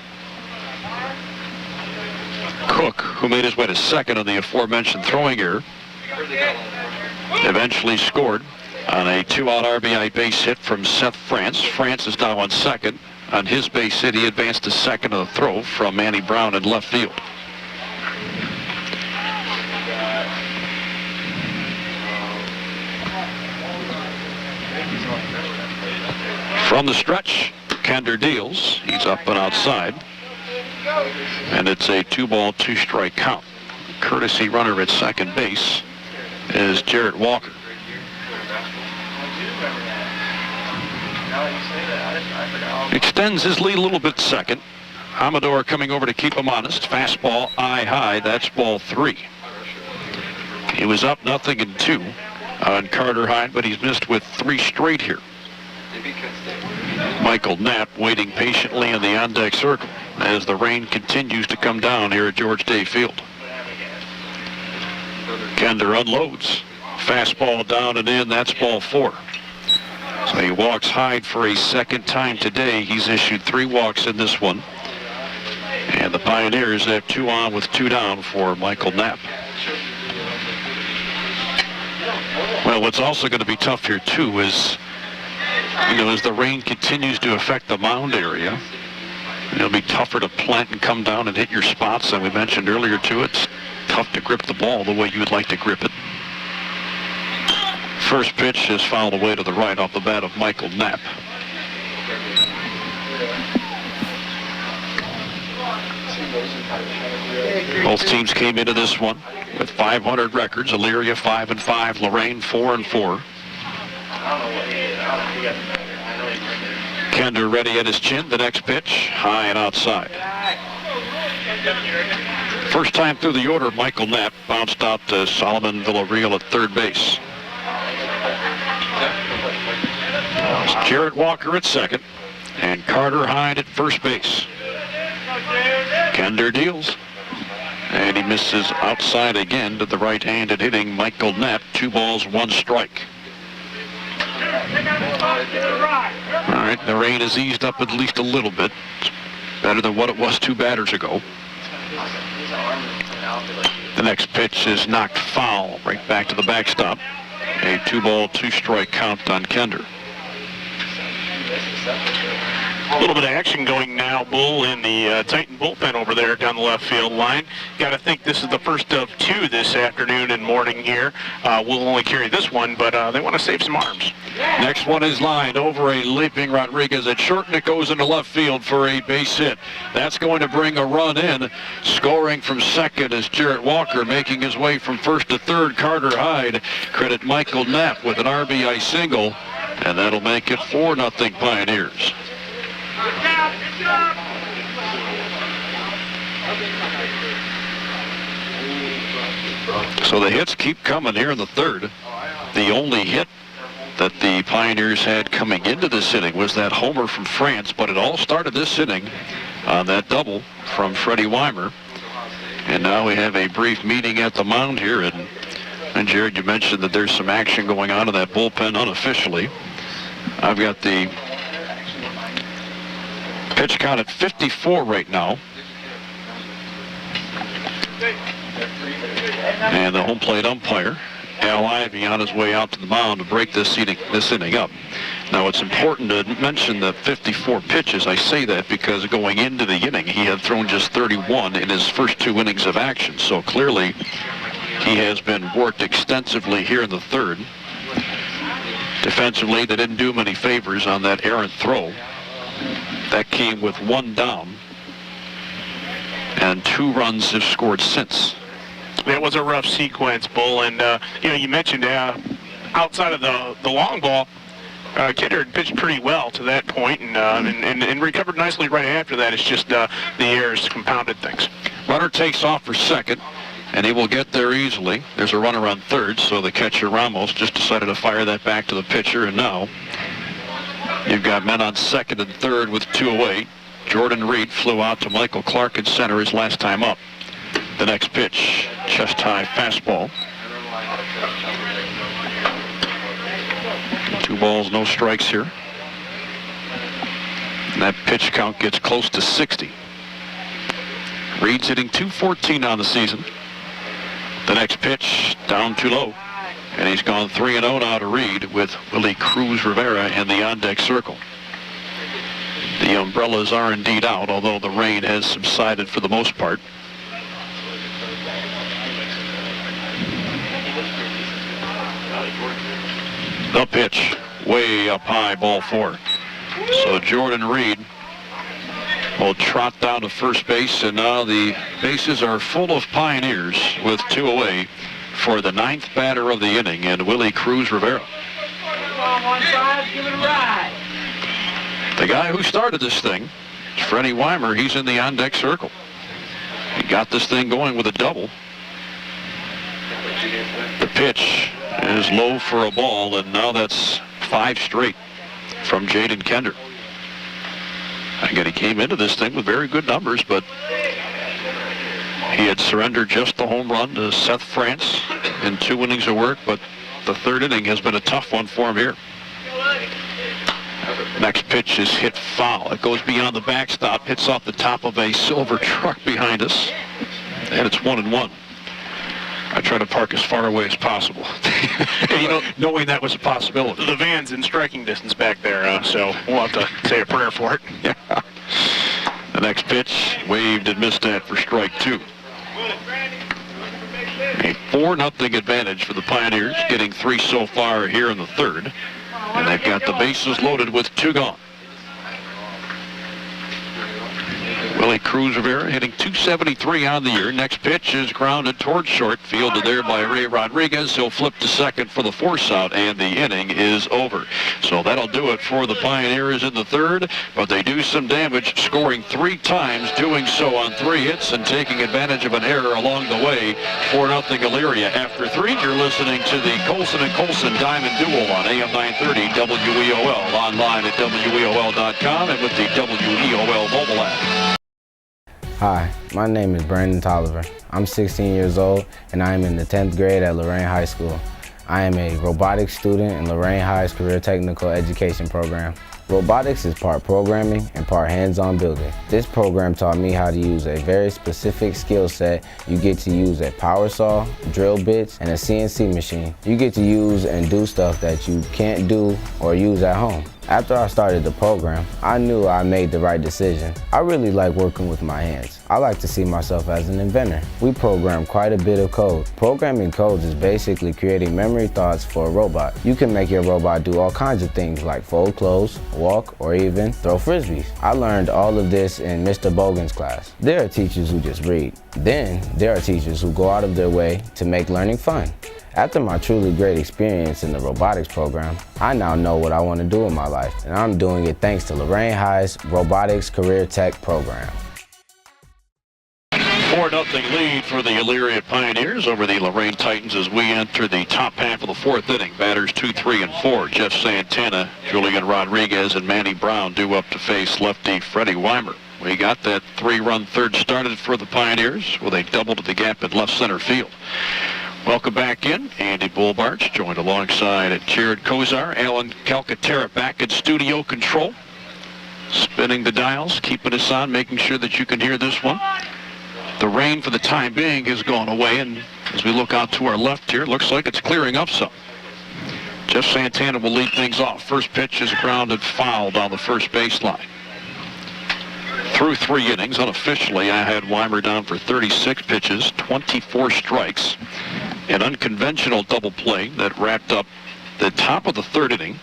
Cook, who made his way to second on the aforementioned throwing error, eventually scored on a 2-out RBI base hit from Seth France. France is now on second. On his base hit, he advanced to second on the throw from Manny Brown in left field. From the stretch, Kender deals. He's up and outside. And it's a 2-ball, 2-strike count. Courtesy runner at second base is Jarrett Walker. Extends his lead a little bit second. Amador coming over to keep him honest. Fastball, eye high. That's ball 3. He was up 0-2 on Carter Hyde, but he's missed with 3 straight here. Michael Knapp waiting patiently in the on-deck circle as the rain continues to come down here at George Day Field. Kender unloads. Fastball down and in. That's ball 4. So he walks Hyde for a second time today. He's issued 3 walks in this one. And the Pioneers have 2 on with 2 down for Michael Knapp. Well, what's also going to be tough here, too, is, as the rain continues to affect the mound area, it'll be tougher to plant and come down and hit your spots. And we mentioned earlier, too, it's tough to grip the ball the way you would like to grip it. First pitch is fouled away to the right off the bat of Michael Knapp. Both teams came into this one with 500 records. Elyria 5-5, Lorain 4-4. Kender ready at his chin. The next pitch, high and outside. First time through the order, Michael Knapp bounced out to Solomon Villarreal at third base. It's Jarrett Walker at second and Carter Hyde at first base. Kender deals, and he misses outside again to the right-handed hitting Michael Knapp. 2 balls, 1 strike. All right, the rain has eased up at least a little bit. It's better than what it was 2 batters ago. The next pitch is knocked foul right back to the backstop. A 2-ball, 2-strike count on Kender. A little bit of action going now, Bull, in the Titan bullpen over there down the left field line. Got to think this is the first of 2 this afternoon and morning here. We'll only carry this one, but they want to save some arms. Next one is lined over a leaping Rodriguez at short, and it goes into left field for a base hit. That's going to bring a run in. Scoring from second is Jarrett Walker, making his way from first to third. Carter Hyde credit Michael Knapp with an RBI single, and that'll make it 4-0 Pioneers. So the hits keep coming here in the third. The only hit that the Pioneers had coming into this inning was that homer from France, but it all started this inning on that double from Freddie Weimer. And now we have a brief meeting at the mound here. And Jared, you mentioned that there's some action going on in that bullpen unofficially. I've got the pitch count at 54 right now. And the home plate umpire, Al Ivey, on his way out to the mound to break this inning up. Now, it's important to mention the 54 pitches. I say that because going into the inning, he had thrown just 31 in his first 2 innings of action. So clearly, he has been worked extensively here in the third. Defensively, they didn't do him any favors on that errant throw. That came with 1 down, and 2 runs have scored since. It was a rough sequence, Bull, and you mentioned outside of the long ball, Kender had pitched pretty well to that point, and recovered nicely right after that. It's just the errors compounded things. Runner takes off for second, and he will get there easily. There's a runner on third, so the catcher Ramos just decided to fire that back to the pitcher, and now you've got men on second and third with 2 away. Jordan Reed flew out to Michael Clark in center his last time up. The next pitch, chest-high fastball. 2 balls, no strikes here. And that pitch count gets close to 60. Reed's hitting .214 on the season. The next pitch down too low. And he's gone 3-0 now to Reed with Willie Cruz Rivera in the on-deck circle. The umbrellas are indeed out, although the rain has subsided for the most part. The pitch, way up high, ball 4. So Jordan Reed will trot down to first base, and now the bases are full of Pioneers with 2 away for the 9th batter of the inning, and Willie Cruz Rivera. The guy who started this thing is Freddie Weimer. He's in the on-deck circle. He got this thing going with a double. The pitch is low for a ball, and now that's 5 straight from Jaden Kender. Again, he came into this thing with very good numbers, but he had surrendered just the home run to Seth France in 2 innings of work, but the 3rd inning has been a tough one for him here. Next pitch is hit foul. It goes beyond the backstop, hits off the top of a silver truck behind us, and it's 1-1. I try to park as far away as possible, knowing that was a possibility. The van's in striking distance back there, so we'll have to say a prayer for it. Yeah. The next pitch, waved and missed that for strike 2. A 4-0 advantage for the Pioneers, getting 3 so far here in the 3rd. And they've got the bases loaded with 2 gone. Willie Cruz Rivera hitting .273 on the year. Next pitch is grounded towards short, fielded there by Ray Rodriguez. He'll flip to second for the force out, and the inning is over. So that'll do it for the Pioneers in the 3rd, but they do some damage, scoring 3 times, doing so on 3 hits and taking advantage of an error along the way. 4-0 Elyria. After 3, you're listening to the Colson & Colson Diamond Duel on AM 930 WEOL, online at WEOL.com and with the WEOL mobile app. Hi, my name is Brandon Tolliver. I'm 16 years old and I am in the 10th grade at Lorain High School. I am a robotics student in Lorain High's Career Technical Education program. Robotics is part programming and part hands-on building. This program taught me how to use a very specific skill set. You get to use a power saw, drill bits, and a CNC machine. You get to use and do stuff that you can't do or use at home. After I started the program, I knew I made the right decision. I really like working with my hands. I like to see myself as an inventor. We program quite a bit of code. Programming codes is basically creating memory thoughts for a robot. You can make your robot do all kinds of things like fold clothes, walk, or even throw frisbees. I learned all of this in Mr. Bogan's class. There are teachers who just read. Then there are teachers who go out of their way to make learning fun. After my truly great experience in the robotics program, I now know what I want to do in my life, and I'm doing it thanks to Lorain High's Robotics Career Tech program. 4-0 lead for the Elyria Pioneers over the Lorain Titans as we enter the top half of the 4th inning. Batters 2, 3, and 4. Jeff Santana, Julian Rodriguez, and Manny Brown due up to face lefty Freddie Weimer. We got that 3-run 3rd started for the Pioneers with a double to the gap in left center field. Welcome back in. Andy Bullbarch joined alongside Jared Kozar. Alan Calcaterra back at studio control. Spinning the dials, keeping us on, making sure that you can hear this one. The rain for the time being has gone away, and as we look out to our left here, it looks like it's clearing up some. Jeff Santana will lead things off. First pitch is grounded foul down the first baseline. Through 3 innings, unofficially, I had Weimer down for 36 pitches, 24 strikes. An unconventional double play that wrapped up the top of the 3rd inning.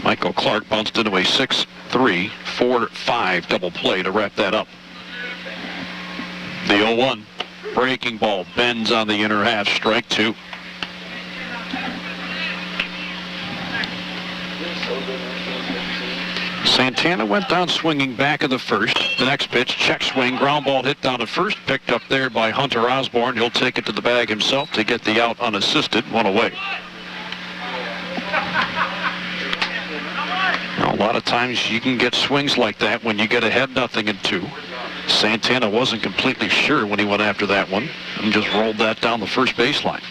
Michael Clark bounced into a 6-3, 4-5 double play to wrap that up. The 0-1 breaking ball bends on the inner half, strike 2. Santana went down swinging back of the 1st. The next pitch, check swing, ground ball hit down to 1st, picked up there by Hunter Osborne. He'll take it to the bag himself to get the out unassisted, 1 away. Now, a lot of times you can get swings like that when you get ahead 0-2. Santana wasn't completely sure when he went after that one and just rolled that down the first baseline.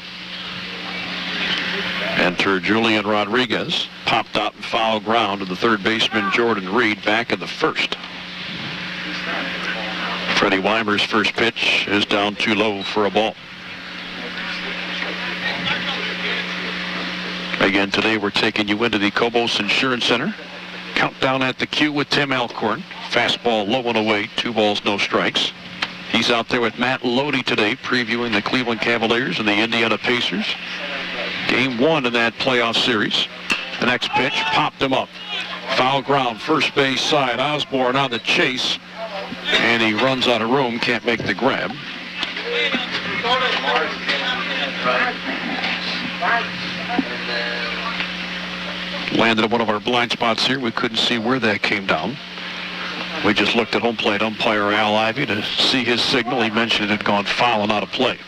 Enter Julian Rodriguez, popped out and foul ground to the 3rd baseman Jordan Reed back in the 1st. Freddie Weimer's first pitch is down too low for a ball. Again, today we're taking you into the Cobos Insurance Center. Countdown at the cue with Tim Alcorn. Fastball low and away, 2 balls, no strikes. He's out there with Matt Lodi today, previewing the Cleveland Cavaliers and the Indiana Pacers. Game 1 in that playoff series. The next pitch popped him up. Foul ground, first base side. Osborne on the chase. And he runs out of room, can't make the grab. Landed at one of our blind spots here. We couldn't see where that came down. We just looked at home plate umpire Al Ivey to see his signal. He mentioned it had gone foul and out of play.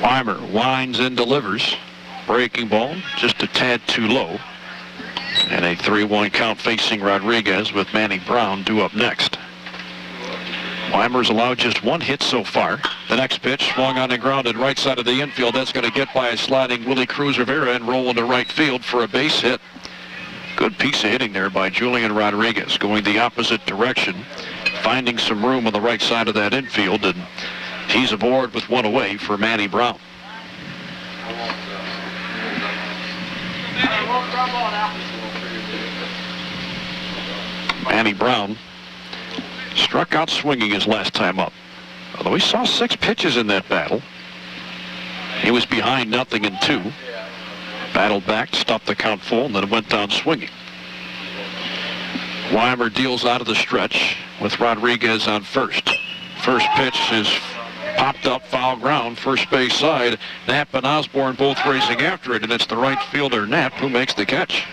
Weimer winds and delivers. Breaking ball, just a tad too low. And a 3-1 count facing Rodriguez with Manny Brown due up next. Weimer's allowed just 1 hit so far. The next pitch swung on and grounded right side of the infield. That's going to get by a sliding Willie Cruz Rivera and roll into right field for a base hit. Good piece of hitting there by Julian Rodriguez, going the opposite direction, finding some room on the right side of that infield, and he's aboard with 1 away for Manny Brown. Manny Brown struck out swinging his last time up. Although he saw 6 pitches in that battle. He was behind 0-2. Battled back, stopped the count full, and then went down swinging. Weimer deals out of the stretch with Rodriguez on first. First pitch is popped up, foul ground, first base side. Knapp and Osborne both racing after it, and it's the right fielder, Knapp, who makes the catch.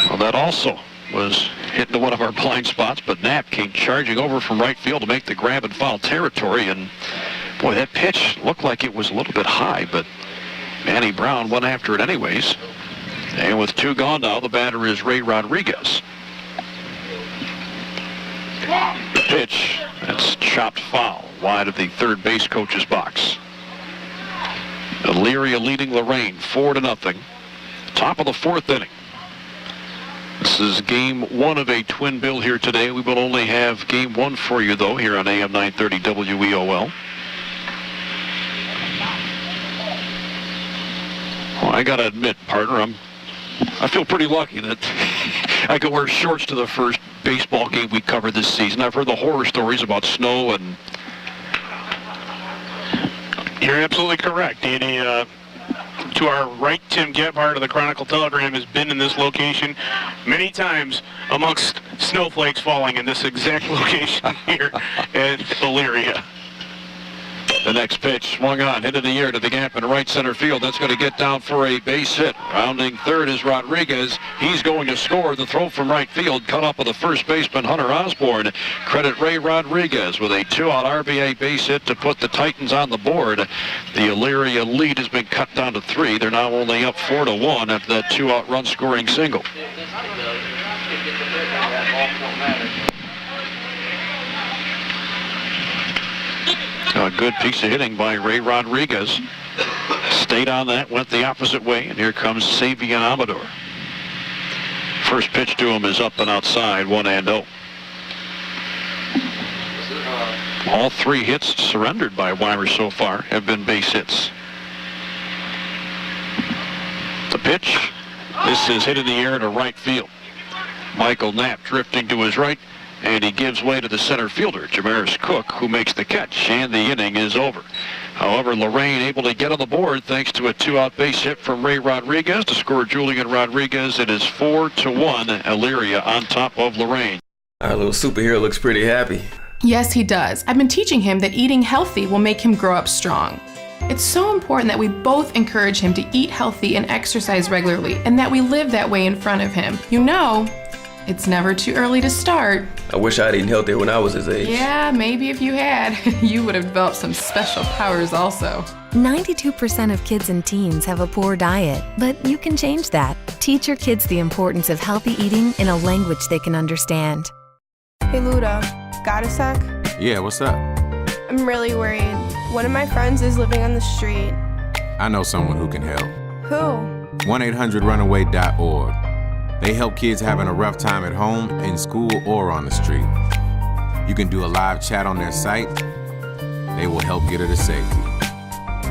Well, that also was hit into one of our blind spots, but Knapp came charging over from right field to make the grab in foul territory, and boy, that pitch looked like it was a little bit high, but Manny Brown went after it anyways. And with 2 gone now, the batter is Ray Rodriguez. The pitch, that's chopped foul, wide of the third base coach's box. Elyria leading Lorain 4-0. Top of the 4th inning. This is game 1 of a twin bill here today. We will only have game 1 for you, though, here on AM 930 WEOL. Well, I got to admit, partner, I feel pretty lucky that I could wear shorts to the first baseball game we covered this season. I've heard the horror stories about snow and... You're absolutely correct, Danny. To our right, Tim Gebhardt of the Chronicle Telegram has been in this location many times amongst snowflakes falling in this exact location here at Elyria. The next pitch swung on, hit in the air to the gap in right center field. That's going to get down for a base hit. Rounding third is Rodriguez. He's going to score. The throw from right field cut off of the first baseman, Hunter Osborne. Credit Ray Rodriguez with a 2-out RBI base hit to put the Titans on the board. The Elyria lead has been cut down to 3. They're now only up 4-1 after that 2-out run-scoring single. A good piece of hitting by Ray Rodriguez. Stayed on that, went the opposite way, and here comes Savion Amador. First pitch to him is up and outside, 1-0. All 3 hits surrendered by Weimer so far have been base hits. The pitch, this is hit in the air to right field. Michael Knapp drifting to his right, and he gives way to the center fielder, Jamaris Cook, who makes the catch, and the inning is over. However, Lorain able to get on the board thanks to a 2-out base hit from Ray Rodriguez to score Julian Rodriguez. It is 4-1, Elyria on top of Lorain. Our little superhero looks pretty happy. Yes, he does. I've been teaching him that eating healthy will make him grow up strong. It's so important that we both encourage him to eat healthy and exercise regularly, and that we live that way in front of him. You know, it's never too early to start. I wish I'd eaten healthier when I was his age. Yeah, maybe if you had, you would have developed some special powers also. 92% of kids and teens have a poor diet, but you can change that. Teach your kids the importance of healthy eating in a language they can understand. Hey Luda, got a sec? Yeah, what's up? I'm really worried. One of my friends is living on the street. I know someone who can help. Who? 1-800-RUNAWAY.org. They help kids having a rough time at home, in school, or on the street. You can do a live chat on their site. They will help get her to safety.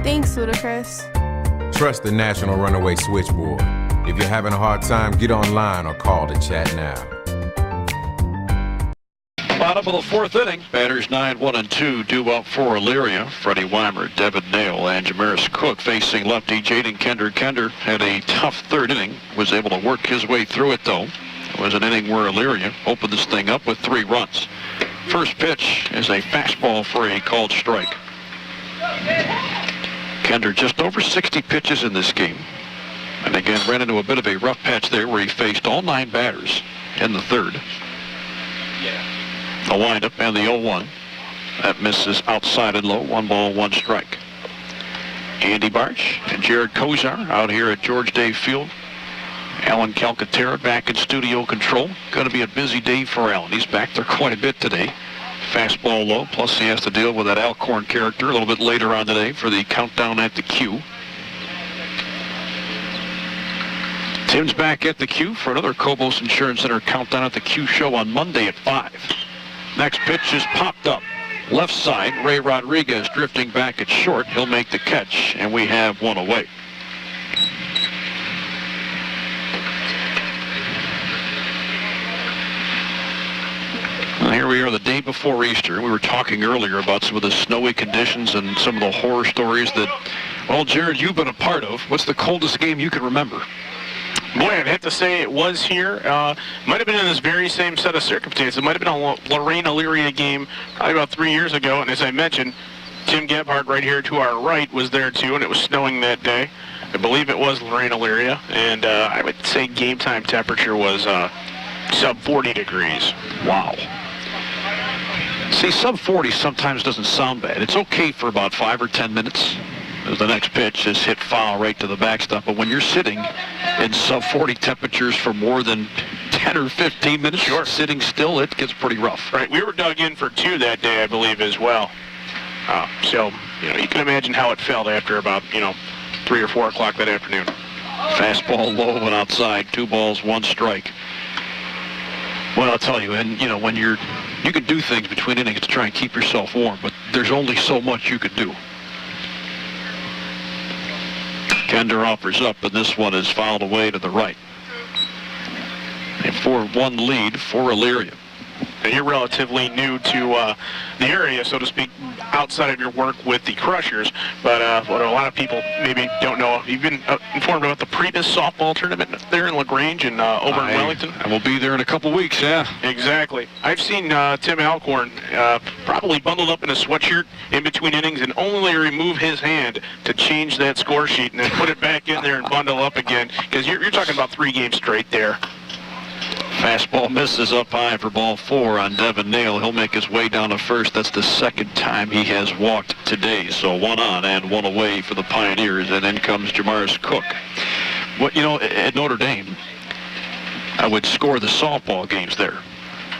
Thanks, Ludacris. Trust the National Runaway Switchboard. If you're having a hard time, get online or call to chat now. Bottom of the fourth inning, batters 9, 1, and 2 due out for Elyria. Freddie Weimer, Devin Nail, and Jamaris Cook facing lefty Jaden Kender. Kender had a tough third inning, was able to work his way through it though. It was an inning where Elyria opened this thing up with 3 runs. First pitch is a fastball for a called strike. Kender just over 60 pitches in this game. And again, ran into a bit of a rough patch there where he faced all 9 batters in the third. The windup and the 0-1. That misses outside and low. 1 ball, 1 strike. Andy Barch and Jared Kozar out here at George Day Field. Alan Calcaterra back in studio control. Going to be a busy day for Alan. He's back there quite a bit today. Fastball low, plus he has to deal with that Alcorn character a little bit later on today for the countdown at the cue. Tim's back at the cue for another Cobos Insurance Center countdown at the cue show on Monday at 5. Next pitch is popped up. Left side, Ray Rodriguez drifting back at short. He'll make the catch, and we have 1 away. Well, here we are the day before Easter. We were talking earlier about some of the snowy conditions and some of the horror stories that, well, Jared, you've been a part of. What's the coldest game you can remember? Boy, I'd have to say it was here. Might have been in this very same set of circumstances. It might have been a Lorain Elyria game probably about 3 years ago. And as I mentioned, Tim Gebhardt right here to our right was there too, and it was snowing that day. I believe it was Lorain Elyria. And I would say game time temperature was sub 40 degrees. Wow. See, sub 40 sometimes doesn't sound bad. It's okay for about 5 or 10 minutes. The next pitch is hit foul right to the backstop. But when you're sitting in sub 40 temperatures for more than 10 or 15 minutes, sitting still, it gets pretty rough. Right. We were dug in for 2 that day, I believe, as well. So, you can imagine how it felt after about, 3 or 4 o'clock that afternoon. Fastball low and outside, 2 balls, 1 strike. Well, I'll tell you, and, when you can do things between innings to try and keep yourself warm, but there's only so much you can do. Kender offers up, and this one is fouled away to the right. A 4-1 lead for Elyria. And you're relatively new to the area, so to speak, outside of your work with the Crushers. But what a lot of people maybe don't know, you've been informed about the Priebus softball tournament there in LaGrange and over in Wellington. I will be there in a couple weeks, yeah. Exactly. I've seen Tim Alcorn probably bundled up in a sweatshirt in between innings and only remove his hand to change that score sheet and then put it back in there and bundle up again. Because you're talking about 3 games straight there. Fastball misses up high for ball 4 on Devin Nail. He'll make his way down to first. That's the second time he has walked today. So 1 on and 1 away for the Pioneers. And then comes Jamaris Cook. Well, at Notre Dame, I would score the softball games there.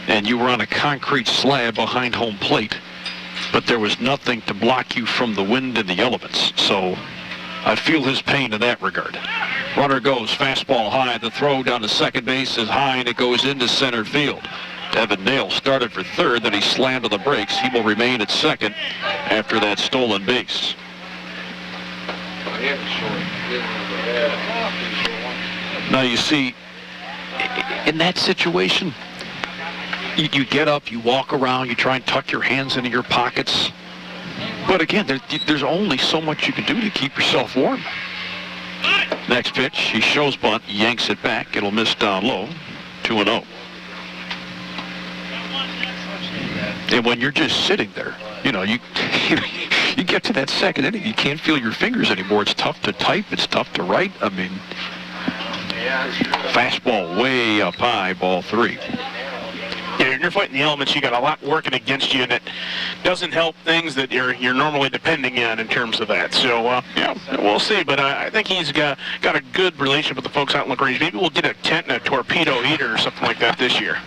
And you were on a concrete slab behind home plate. But there was nothing to block you from the wind and the elements. So I feel his pain in that regard. Runner goes, fastball high. The throw down to second base is high, and it goes into center field. Devin Nail started for third, then he slammed on the brakes. He will remain at second after that stolen base. Now you see, in that situation, you get up, you walk around, you try and tuck your hands into your pockets. But again, there's only so much you can do to keep yourself warm. Next pitch, he shows bunt, yanks it back. It'll miss down low, 2-0. And when you're just sitting there, you get to that second inning, you can't feel your fingers anymore. It's tough to type, it's tough to write. I mean, fastball way up high, ball 3. Yeah, you're fighting the elements. You got a lot working against you, and it doesn't help things that you're normally depending on in terms of that. So, we'll see. But I think he's got a good relationship with the folks out in LaGrange. Maybe we'll get a tent and a torpedo heater or something like that this year.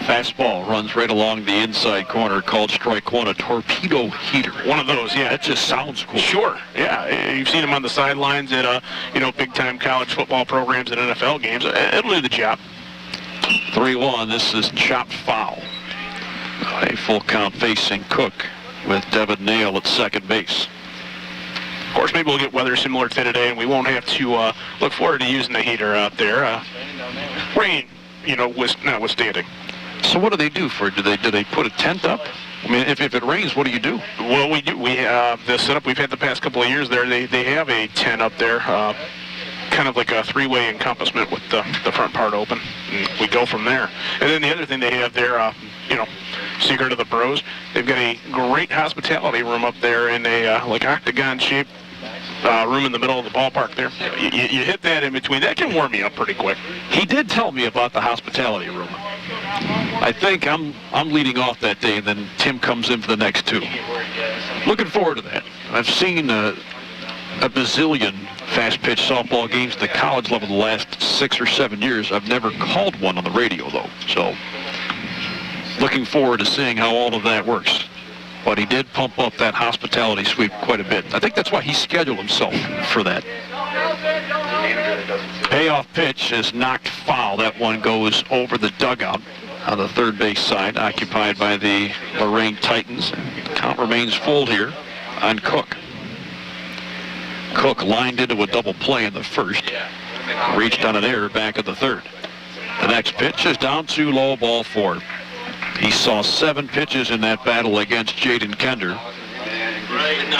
Fastball runs right along the inside corner, called strike one, a torpedo heater. One of those, yeah. That just sounds cool. Sure, yeah. You've seen him on the sidelines at, big-time college football programs and NFL games. It'll do the job. 3-1, this is chopped foul. A full count facing Cook with Devin Nail at second base. Of course, maybe we'll get weather similar to today, and we won't have to look forward to using the heater out there. Rain, notwithstanding. So what do they do for it? Do they put a tent up? I mean, if it rains, what do you do? Well, we do. The setup we've had the past couple of years there, they have a tent up there, kind of like a three-way encompassment with the front part open. And we go from there. And then the other thing they have there, secret of the pros, they've got a great hospitality room up there in a octagon-shaped room in the middle of the ballpark there. You hit that in between. That can warm you up pretty quick. He did tell me about the hospitality room. I think I'm leading off that day, and then Tim comes in for the next two. Looking forward to that. I've seen a bazillion fast-pitch softball games at the college level the last 6 or 7 years. I've never called one on the radio, though. So looking forward to seeing how all of that works. But he did pump up that hospitality sweep quite a bit. I think that's why he scheduled himself for that. Payoff pitch is knocked foul. That one goes over the dugout on the third base side, occupied by the Lorain Titans. The count remains full here on Cook. Cook lined into a double play in the first, reached on an error back at the third. The next pitch is down too low, ball four. He saw 7 pitches in that battle against Jaden Kender.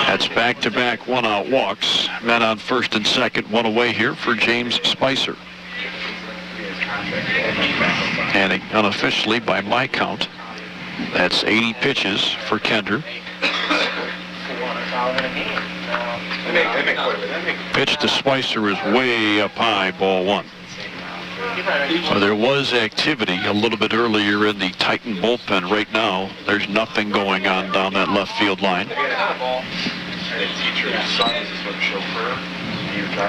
That's back-to-back one-out walks. Men on first and second, one away here for James Spicer. And unofficially, by my count, that's 80 pitches for Kender. Pitch to Spicer is way up high, ball one. Well, there was activity a little bit earlier in the Titan bullpen. Right now, there's nothing going on down that left field line.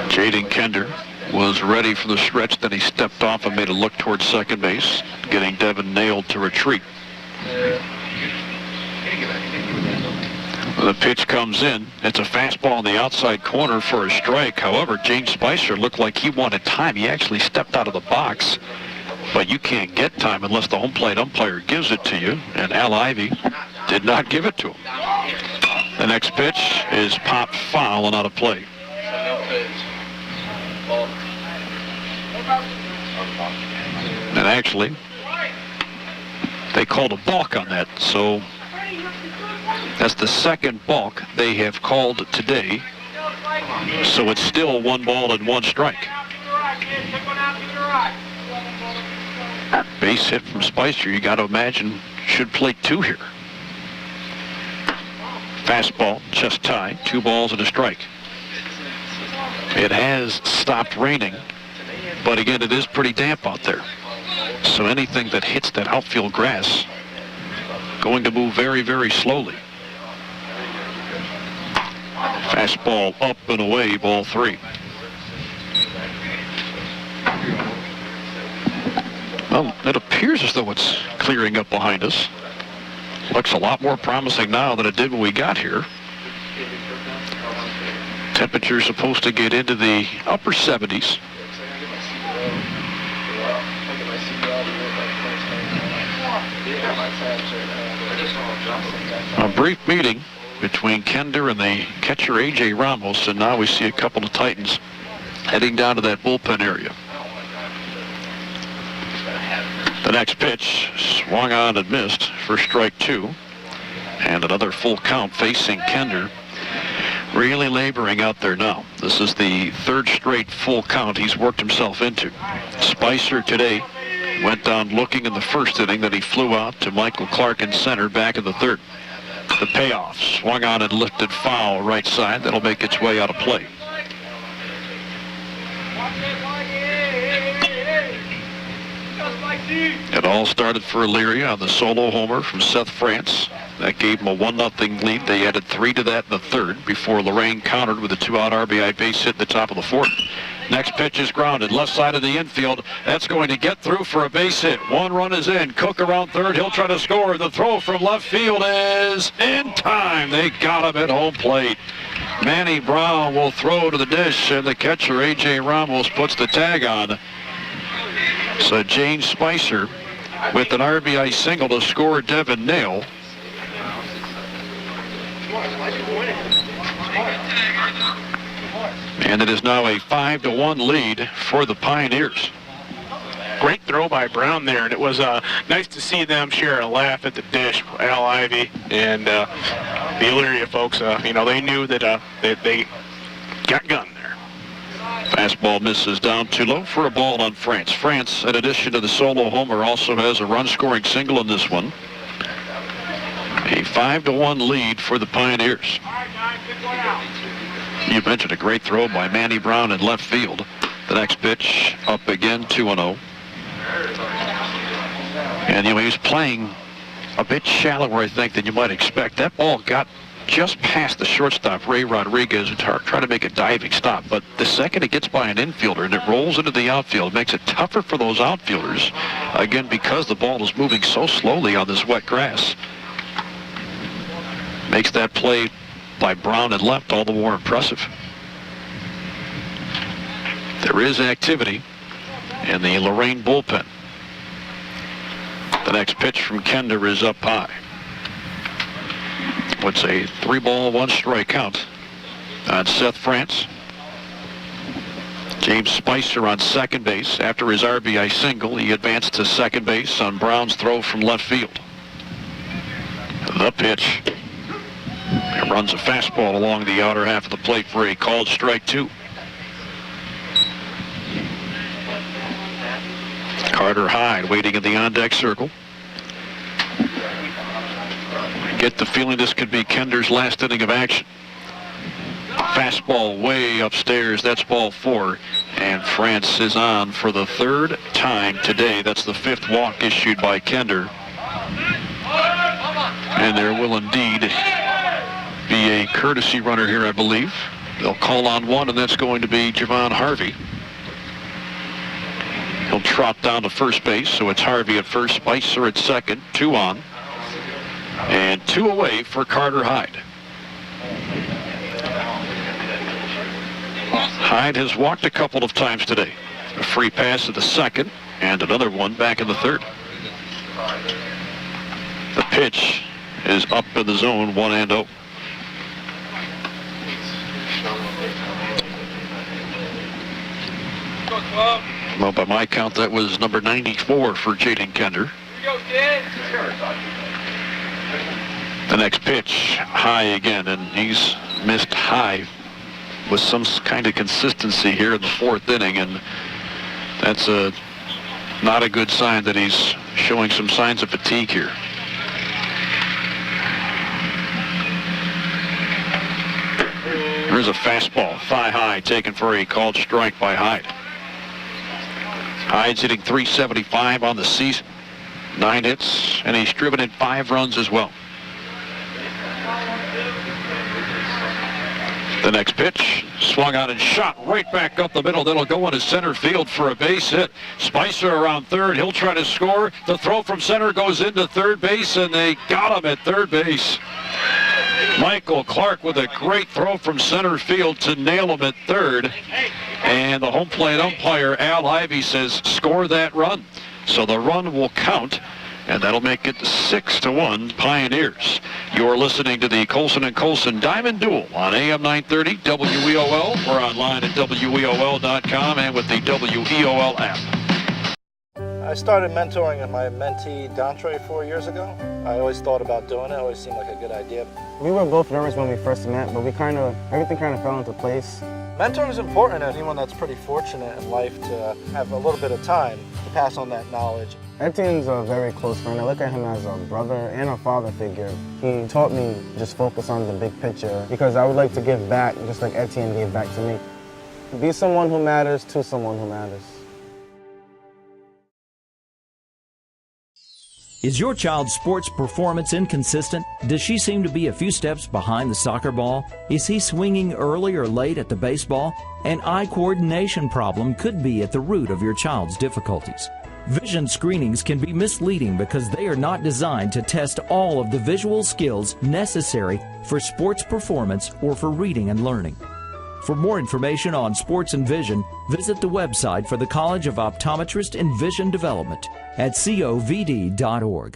Jaden Kender was ready for the stretch, then he stepped off and made a look towards second base, getting Devin Nail to retreat. The pitch comes in. It's a fastball on the outside corner for a strike. However, James Spicer looked like he wanted time. He actually stepped out of the box, but you can't get time unless the home plate umpire gives it to you, and Al Ivey did not give it to him. The next pitch is popped foul and out of play. And actually, they called a balk on that, so that's the second balk they have called today. So it's still 1 ball and 1 strike. Base hit from Spicer, you got to imagine, should plate 2 here. Fastball, just tie, 2 balls and a strike. It has stopped raining, but again, it is pretty damp out there. So anything that hits that outfield grass going to move very, very slowly. Fastball up and away, ball 3. Well, it appears as though it's clearing up behind us. Looks a lot more promising now than it did when we got here. Temperature's supposed to get into the upper 70s. A brief meeting between Kender and the catcher A.J. Ramos, and now we see a couple of Titans heading down to that bullpen area. The next pitch swung on and missed for strike 2, and another full count facing Kender. Really laboring out there now. This is the 3rd straight full count he's worked himself into. Spicer today went down looking in the first inning, then he flew out to Michael Clark in center back in the 3rd. The payoff, swung on and lifted foul right side. That'll make its way out of play. It all started for Elyria on the solo homer from Seth France. That gave them a 1-0 lead. They added 3 to that in the 3rd before Lorain countered with a 2-out RBI base hit at the top of the 4th. Next pitch is grounded, left side of the infield. That's going to get through for a base hit. One run is in. Cook around third. He'll try to score. The throw from left field is in time. They got him at home plate. Manny Brown will throw to the dish, and the catcher, A.J. Ramos, puts the tag on. So James Spicer with an RBI single to score Devin Nail. And it is now a 5-1 lead for the Pioneers. Great throw by Brown there, and it was nice to see them share a laugh at the dish. Al Ivy and the Elyria folks, they knew that they got gun there. Fastball misses down too low for a ball on France. France, in addition to the solo homer, also has a run-scoring single in this one. A 5-1 lead for the Pioneers. You mentioned a great throw by Manny Brown in left field. The next pitch up again, 2-0. And he was playing a bit shallower, I think, than you might expect. That ball got just past the shortstop, Ray Rodriguez, who tried to make a diving stop. But the second it gets by an infielder and it rolls into the outfield, it makes it tougher for those outfielders, again, because the ball is moving so slowly on this wet grass. Makes that play by Brown and left all the more impressive. There is activity in the Lorain bullpen. The next pitch from Kender is up high. What's a 3-ball, 1-strike count on Seth France. James Spicer on second base. After his RBI single, he advanced to second base on Brown's throw from left field. The pitch. It runs a fastball along the outer half of the plate for a called strike 2. Carter Hyde waiting in the on-deck circle. Get the feeling this could be Kender's last inning of action. Fastball way upstairs. That's ball 4. And France is on for the third time today. That's the 5th walk issued by Kender. And there will indeed be a courtesy runner here, I believe. They'll call on one, and that's going to be Javon Harvey. He'll trot down to first base, so it's Harvey at first, Spicer at second, 2 on. And 2 away for Carter Hyde. Hyde has walked a couple of times today. A free pass at the second, and another one back in the third. The pitch is up in the zone, 1-0. Well, by my count, that was number 94 for Jaden Kender. The next pitch, high again, and he's missed high with some kind of consistency here in the 4th inning, and that's not a good sign that he's showing some signs of fatigue here. There's a fastball, thigh high, taken for a called strike by Hyde. Hyde's hitting .375 on the season, 9 hits, and he's driven in 5 runs as well. The next pitch, swung on and shot right back up the middle. That'll go into center field for a base hit. Spicer around third. He'll try to score. The throw from center goes into third base, and they got him at third base. Michael Clark with a great throw from center field to nail him at third. And the home plate umpire, Al Ivy, says, score that run. So the run will count, and that'll make it 6-1 Pioneers. You're listening to the Colson & Colson Diamond Duel on AM 930 WEOL. We're online at WEOL.com and with the WEOL app. I started mentoring my mentee, Dontre, 4 years ago. I always thought about doing it. It always seemed like a good idea. We were both nervous when we first met, but everything kind of fell into place. Mentoring is important to anyone that's pretty fortunate in life to have a little bit of time to pass on that knowledge. Etienne's a very close friend. I look at him as a brother and a father figure. He taught me just focus on the big picture because I would like to give back just like Etienne gave back to me. Be someone who matters to someone who matters. Is your child's sports performance inconsistent? Does she seem to be a few steps behind the soccer ball? Is he swinging early or late at the baseball? An eye coordination problem could be at the root of your child's difficulties. Vision screenings can be misleading because they are not designed to test all of the visual skills necessary for sports performance or for reading and learning. For more information on sports and vision, visit the website for the College of Optometrist and Vision Development at covd.org.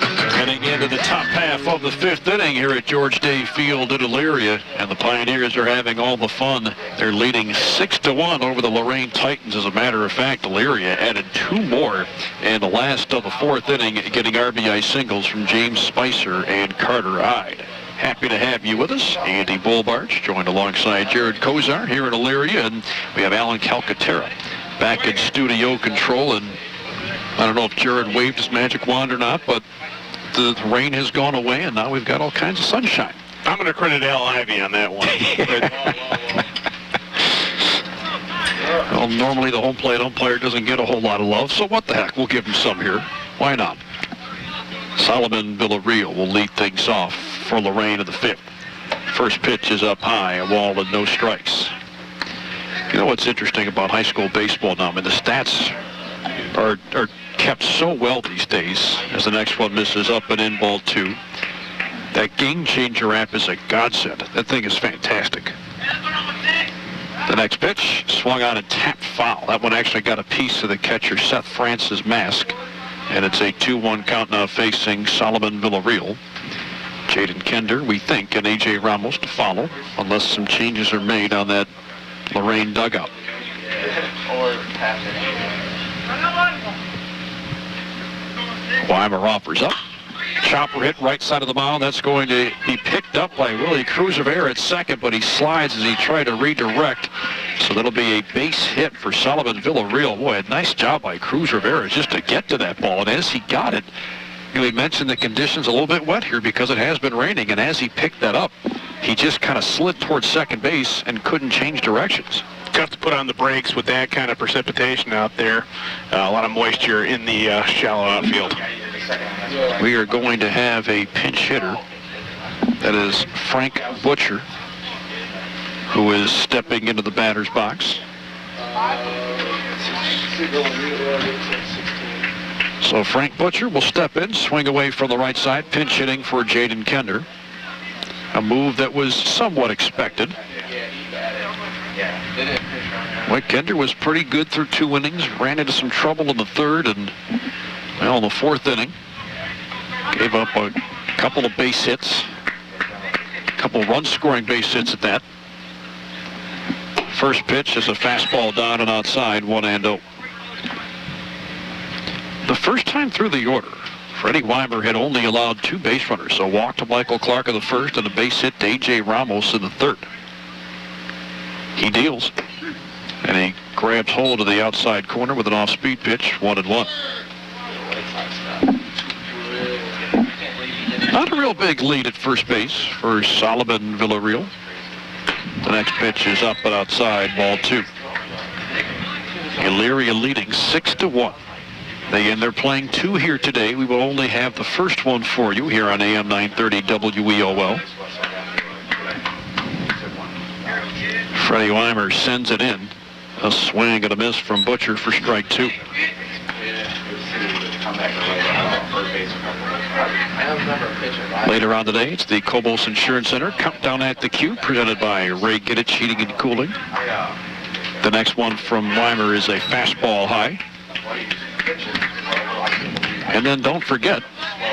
Heading into the top half of the fifth inning here at George Day Field in Elyria, and the Pioneers are having all the fun. They're leading 6-1 over the Lorain Titans. As a matter of fact, Elyria added 2 more in the last of the fourth inning, getting RBI singles from James Spicer and Carter Hyde. Happy to have you with us. Andy Bullbarge joined alongside Jared Kozar here in Elyria, and we have Alan Calcaterra back in studio control. And I don't know if Jared waved his magic wand or not, but the rain has gone away, and now we've got all kinds of sunshine. I'm going to credit Al Ivy on that one. Well, normally the home plate umpire doesn't get a whole lot of love, so what the heck? We'll give him some here. Why not? Solomon Villarreal will lead things off for Lorain in the fifth. First pitch is up high, a ball and no strikes. You know what's interesting about high school baseball now? I mean, the stats are kept so well these days. As the next one misses up and in, ball 2. That Game Changer app is a godsend. That thing is fantastic. The next pitch swung on and tapped foul. That one actually got a piece of the catcher Seth France's mask. And it's a 2-1 count now facing Solomon Villarreal. Jaden Kender, we think, and A.J. Ramos to follow, unless some changes are made on that Lorain dugout. Weimer offers up. Chopper hit right side of the mound. That's going to be picked up by Willie Cruz-Rivera at second, but he slides as he tried to redirect. So that'll be a base hit for Solomon Villarreal. Boy, a nice job by Cruz-Rivera just to get to that ball. And as he got it, you know, he mentioned the conditions a little bit wet here because it has been raining. And as he picked that up, he just kind of slid towards second base and couldn't change directions. Got to put on the brakes with that kind of precipitation out there. A lot of moisture in the shallow outfield. We are going to have a pinch hitter. That is Frank Butcher, who is stepping into the batter's box. So Frank Butcher will step in, swing away from the right side, pinch hitting for Jaden Kender. A move that was somewhat expected. Well, Kender was pretty good through 2 innings, ran into some trouble in the third, and, well, in the fourth inning, gave up a couple of base hits, a couple run-scoring base hits at that. First pitch is a fastball down and outside, 1-0. The first time through the order, Freddie Weimer had only allowed 2 base runners, a walk to Michael Clark in the first and a base hit to A.J. Ramos in the third. He deals, and he grabs hold of the outside corner with an off-speed pitch, 1-1. Not a real big lead at first base for Solomon Villarreal. The next pitch is up and outside, ball 2. Elyria leading 6-1. They're playing 2 here today. We will only have the first one for you here on AM 930 WEOL. Freddie Weimer sends it in. A swing and a miss from Butcher for strike 2. Later on today, it's the Cobos Insurance Center Countdown at the Cue, presented by Ray Gittich Heating and Cooling. The next one from Weimer is a fastball high. And then don't forget,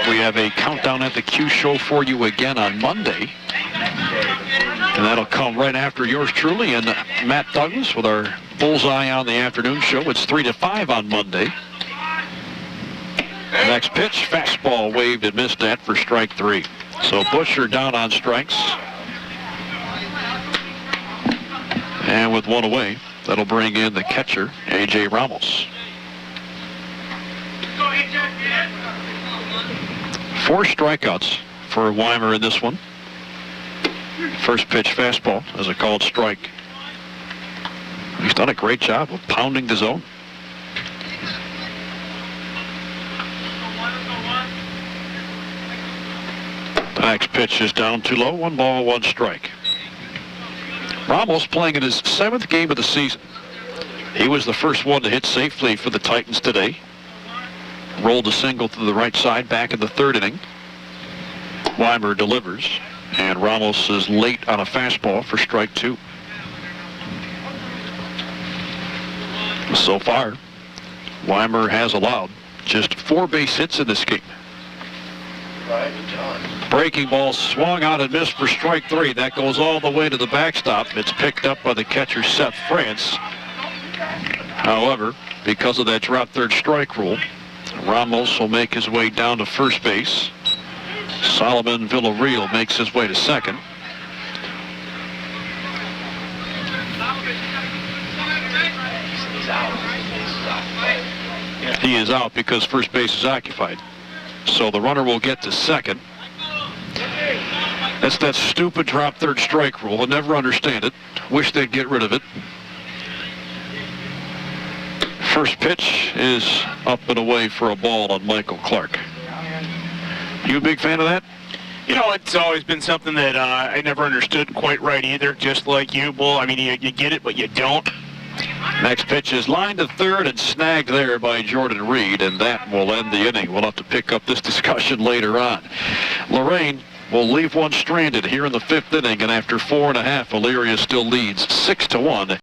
we have a Countdown at the Cue show for you again on Monday. And that'll come right after yours truly and Matt Douglas with our Bullseye on the afternoon show. It's 3 to 5 on Monday. Next pitch, fastball waved and missed at for strike 3. So Butcher down on strikes. And with 1 away, that'll bring in the catcher, A.J. Ramos. 4 strikeouts for Weimer in this one. First pitch fastball as a called strike. He's done a great job of pounding the zone. Next pitch is down too low. 1 ball, 1 strike. Ramos playing in his 7th game of the season. He was the first one to hit safely for the Titans today. Rolled a single to the right side back in the 3rd inning. Weimer delivers, and Ramos is late on a fastball for strike 2. So far, Weimer has allowed just 4 base hits in this game. Breaking ball swung out and missed for strike 3. That goes all the way to the backstop. It's picked up by the catcher, Seth France. However, because of that drop third strike rule, Ramos will make his way down to first base. Solomon Villarreal makes his way to second. He is out because first base is occupied. So the runner will get to second. That's that stupid drop third strike rule. I'll never understand it. Wish they'd get rid of it. First pitch is up and away for a ball on Michael Clark. You a big fan of that? You know, it's always been something that I never understood quite right either, just like you, Bull. I mean, you get it, but you don't. Next pitch is lined to third and snagged there by Jordan Reed, and that will end the inning. We'll have to pick up this discussion later on. Lorain will leave one stranded here in the 5th inning, and after 4.5, Elyria still leads 6-1.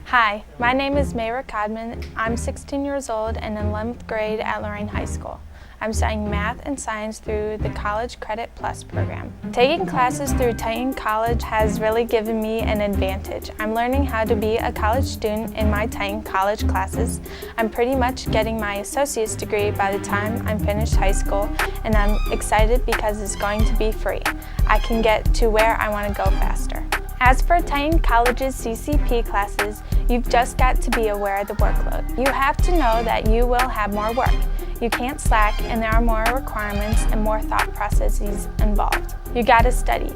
Hi, my name is Mayra Codman. I'm 16 years old and in 11th grade at Lorain High School. I'm studying math and science through the College Credit Plus program. Taking classes through Titan College has really given me an advantage. I'm learning how to be a college student in my Titan College classes. I'm pretty much getting my associate's degree by the time I'm finished high school, and I'm excited because it's going to be free. I can get to where I want to go faster. As for Titan College's CCP classes, you've just got to be aware of the workload. You have to know that you will have more work. You can't slack, and there are more requirements and more thought processes involved. You gotta study.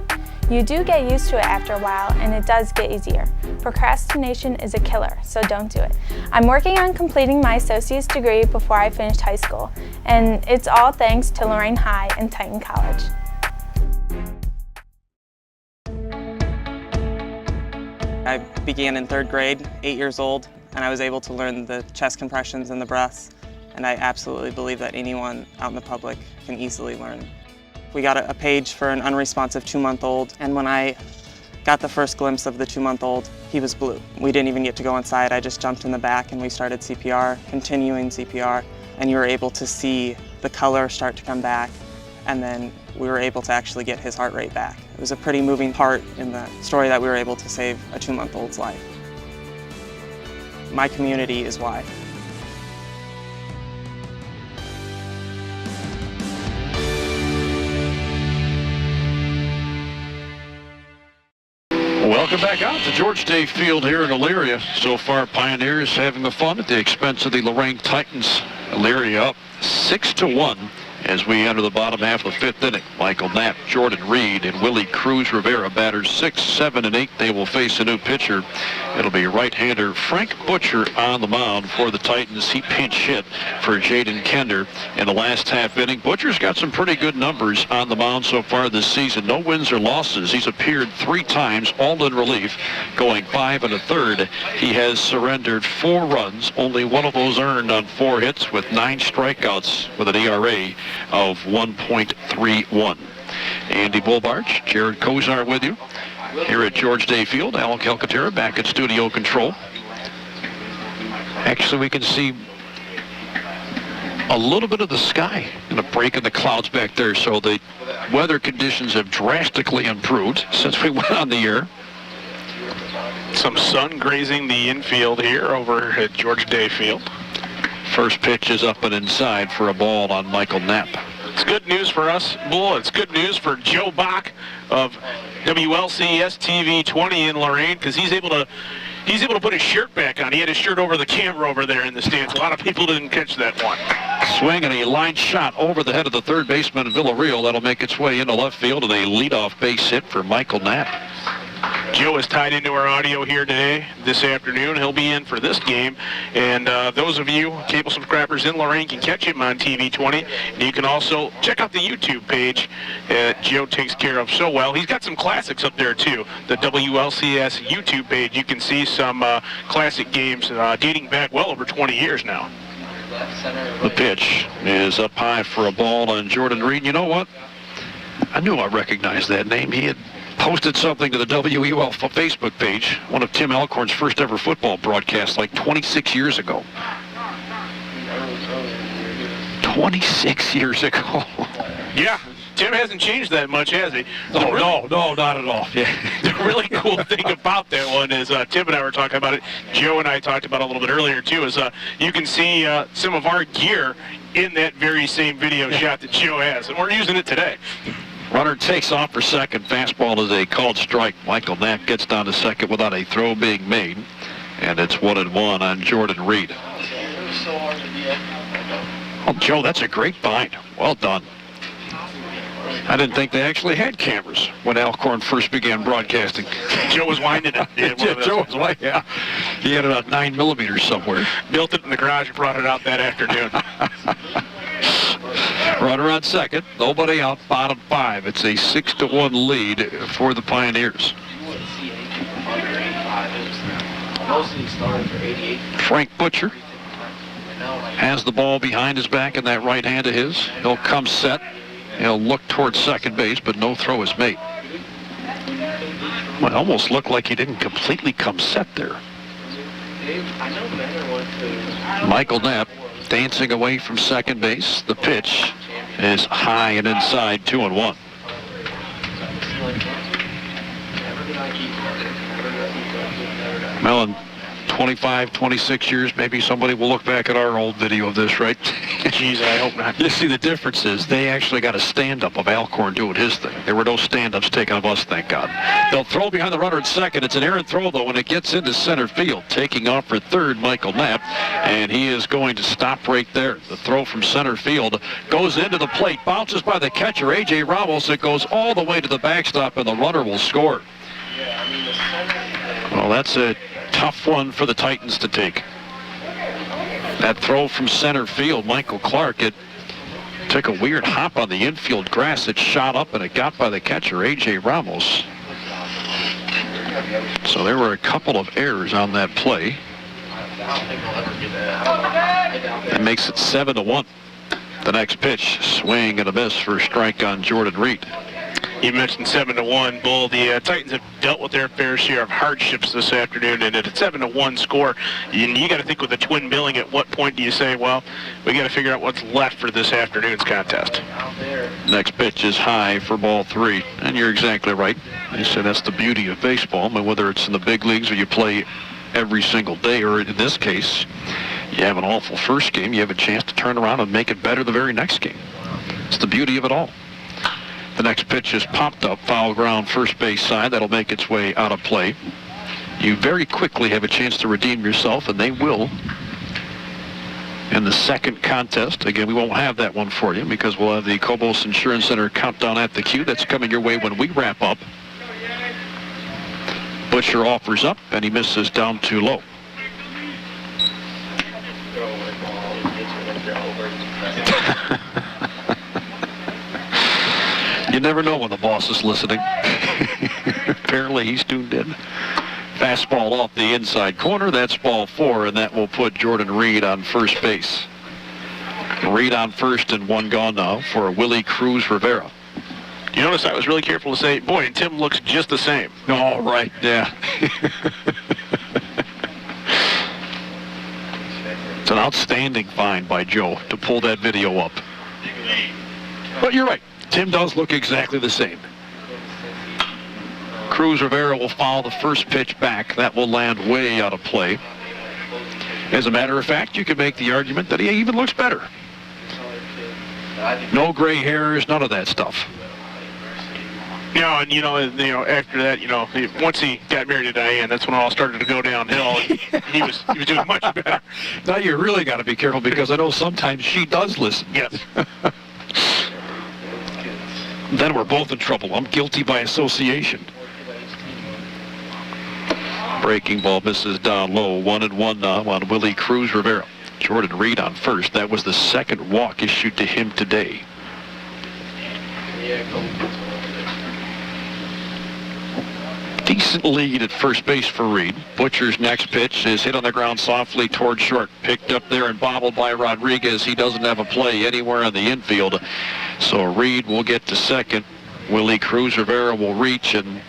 You do get used to it after a while, and it does get easier. Procrastination is a killer, so don't do it. I'm working on completing my associate's degree before I finish high school, and it's all thanks to Lorain High and Titan College. I began in 3rd grade, 8 years old, and I was able to learn the chest compressions and the breaths, and I absolutely believe that anyone out in the public can easily learn. We got a page for an unresponsive 2-month-old, and when I got the first glimpse of the 2-month-old, he was blue. We didn't even get to go inside. I just jumped in the back and we started CPR, continuing CPR, and you were able to see the color start to come back, and then we were able to actually get his heart rate back. It was a pretty moving part in the story that we were able to save a 2-month-old's life. My community is why. Welcome back out to George Day Field here in Elyria. So far, Pioneers having the fun at the expense of the Lorain Titans. Elyria up 6-1 as we enter the bottom half of the 5th inning. Michael Knapp, Jordan Reed, and Willie Cruz Rivera, batters 6, 7, and 8. They will face a new pitcher. It'll be right-hander Frank Butcher on the mound for the Titans. He pinch hit for Jaden Kender in the last half inning. Butcher's got some pretty good numbers on the mound so far this season. No wins or losses. He's appeared 3 times, all in relief, going 5 1/3. He has surrendered 4 runs, only one of those earned on 4 hits with 9 strikeouts with an ERA of 1.31. Andy Bullbarch, Jared Kozar with you here at George Day Field. Alan Calcaterra back at studio control. Actually, we can see a little bit of the sky and a break in the clouds back there, so the weather conditions have drastically improved since we went on the air. Some sun grazing the infield here over at George Day Field. First pitch is up and inside for a ball on Michael Knapp. It's good news for us, Bull. It's good news for Joe Bach of WLCS TV 20 in Lorain, because he's able to put his shirt back on. He had his shirt over the camera over there in the stands. A lot of people didn't catch that one. Swing and a line shot over the head of the third baseman Villarreal. That'll make its way into left field, and a leadoff base hit for Michael Knapp. Joe is tied into our audio here today, this afternoon. He'll be in for this game. And those of you cable subscribers in Lorain can catch him on TV 20. And you can also check out the YouTube page that Joe takes care of so well. He's got some classics up there, too. The WLCS YouTube page, you can see some classic games dating back well over 20 years now. The pitch is up high for a ball on Jordan Reed. You know what? I knew I recognized that name. He had posted something to the WEL Facebook page, one of Tim Alcorn's first ever football broadcasts, like 26 years ago. 26 years ago. Yeah. Tim hasn't changed that much, has he? No, not at all. Yeah. The really cool thing about that one is Tim and I were talking about it. Joe and I talked about it a little bit earlier, too, is you can see some of our gear in that very same video shot that Joe has, and we're using it today. Runner takes off for second. Fastball is a called strike. Michael Knapp gets down to second without a throw being made, and it's 1-1 on Jordan Reed. Oh, Joe, that's a great bind. Well done. I didn't think they actually had cameras when Alcorn first began broadcasting. Joe was winding it. Joe was like, yeah. He had it on 9mm somewhere. Built it in the garage and brought it out that afternoon. Runner on second. Nobody out. Bottom 5. It's a 6-1 lead for the Pioneers. Frank Butcher has the ball behind his back in that right hand of his. He'll come set. He'll look towards second base, but no throw is made. Well, it almost looked like he didn't completely come set there. Michael Knapp dancing away from second base. The pitch is high and inside, 2-1. Well, in 25, 26 years, maybe somebody will look back at our old video of this, right? Jeez, I hope not. You see, the difference is they actually got a stand-up of Alcorn doing his thing. There were no stand-ups taken of us, thank God. They'll throw behind the runner at second. It's an errant throw, though, when it gets into center field. Taking off for third, Michael Knapp, and he is going to stop right there. The throw from center field goes into the plate, bounces by the catcher, A.J. Ramos. It goes all the way to the backstop, and the runner will score. Well, that's a tough one for the Titans to take. That throw from center field, Michael Clark, it took a weird hop on the infield grass. It shot up and it got by the catcher, A.J. Ramos. So there were a couple of errors on that play. That makes it 7-1. The next pitch, swing and a miss for a strike on Jordan Reed. You mentioned 7-1, Bull. The Titans have dealt with their fair share of hardships this afternoon, and at a 7-1 score, you got to think with the twin billing, at what point do you say, well, we got to figure out what's left for this afternoon's contest? Next pitch is high for ball 3, and you're exactly right. You said that's the beauty of baseball. I mean, whether it's in the big leagues or you play every single day, or in this case, you have an awful first game, you have a chance to turn around and make it better the very next game. It's the beauty of it all. The next pitch is popped up, foul ground, first base side. That'll make its way out of play. You very quickly have a chance to redeem yourself, and they will in the second contest. Again, we won't have that one for you because we'll have the Cobos Insurance Center countdown at the queue. That's coming your way when we wrap up. Butcher offers up, and he misses down too low. You never know when the boss is listening. Apparently he's tuned in. Fastball off the inside corner. That's ball 4, and that will put Jordan Reed on first base. Reed on first and one gone now for Willie Cruz Rivera. You notice I was really careful to say, boy, and Tim looks just the same. Oh, right, yeah. It's an outstanding find by Joe to pull that video up. But you're right. Tim does look exactly the same. Cruz Rivera will foul the first pitch back. That will land way out of play. As a matter of fact, you could make the argument that he even looks better. No gray hairs, none of that stuff. Yeah, and you know, after that, once he got married to Diane, that's when it all started to go downhill. He was doing much better. Now you really got to be careful because I know sometimes she does listen. Yes. Then we're both in trouble. I'm guilty by association. Breaking ball misses down low. 1-1 now on Willie Cruz Rivera. Jordan Reed on first. That was the second walk issued to him today. Decent lead at first base for Reed. Butcher's next pitch is hit on the ground softly toward short. Picked up there and bobbled by Rodriguez. He doesn't have a play anywhere on the infield. So Reed will get to second. Willie Cruz Rivera will reach, and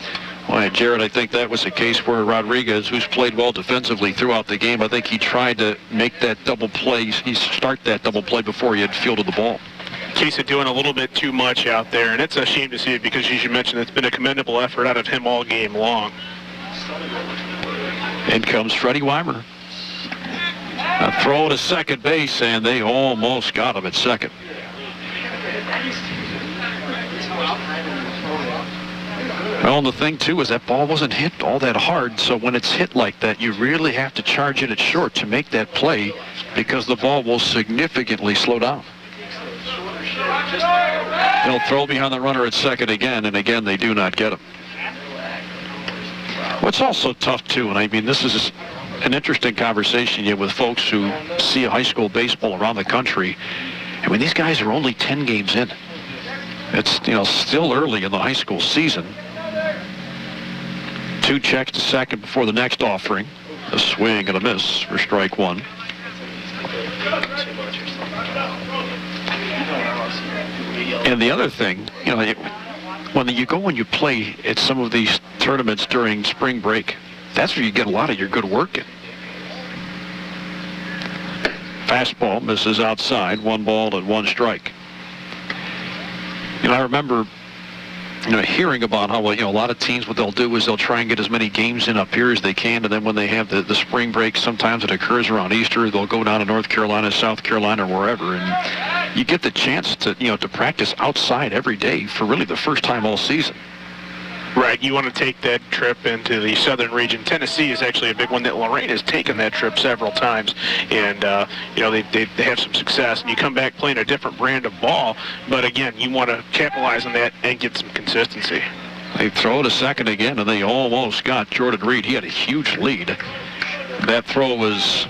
why, Jared, I think that was a case where Rodriguez, who's played well defensively throughout the game, I think he tried to make that double play. He start that double play before he had fielded the ball. Case of doing a little bit too much out there, and it's a shame to see it because, as you mentioned, it's been a commendable effort out of him all game long. In comes Freddie Weimer. A throw to second base, and they almost got him at second. Well, and the thing, too, is that ball wasn't hit all that hard, so when it's hit like that, you really have to charge it at short to make that play because the ball will significantly slow down. They'll throw behind the runner at second again, and again, they do not get him. What's also tough, too, and I mean, this is an interesting conversation here with folks who see high school baseball around the country. I mean, these guys are only 10 games in. It's, you know, still early in the high school season. 2 checks to second before the next offering. A swing and a miss for strike one. And the other thing, you know, when you go and you play at some of these tournaments during spring break, that's where you get a lot of your good work in. Fastball misses outside, 1 ball and 1 strike. You know, I remember, you know, hearing about how, you know, a lot of teams, what they'll do is they'll try and get as many games in up here as they can, and then when they have the spring break, sometimes it occurs around Easter, they'll go down to North Carolina, South Carolina, or wherever, and you get the chance to, you know, to practice outside every day for really the first time all season. Right, you want to take that trip into the southern region. Tennessee is actually a big one that Lorain has taken that trip several times, and you know, they have some success. And you come back playing a different brand of ball, but again, you want to capitalize on that and get some consistency. They throw to second again, and they almost got Jordan Reed. He had a huge lead. That throw was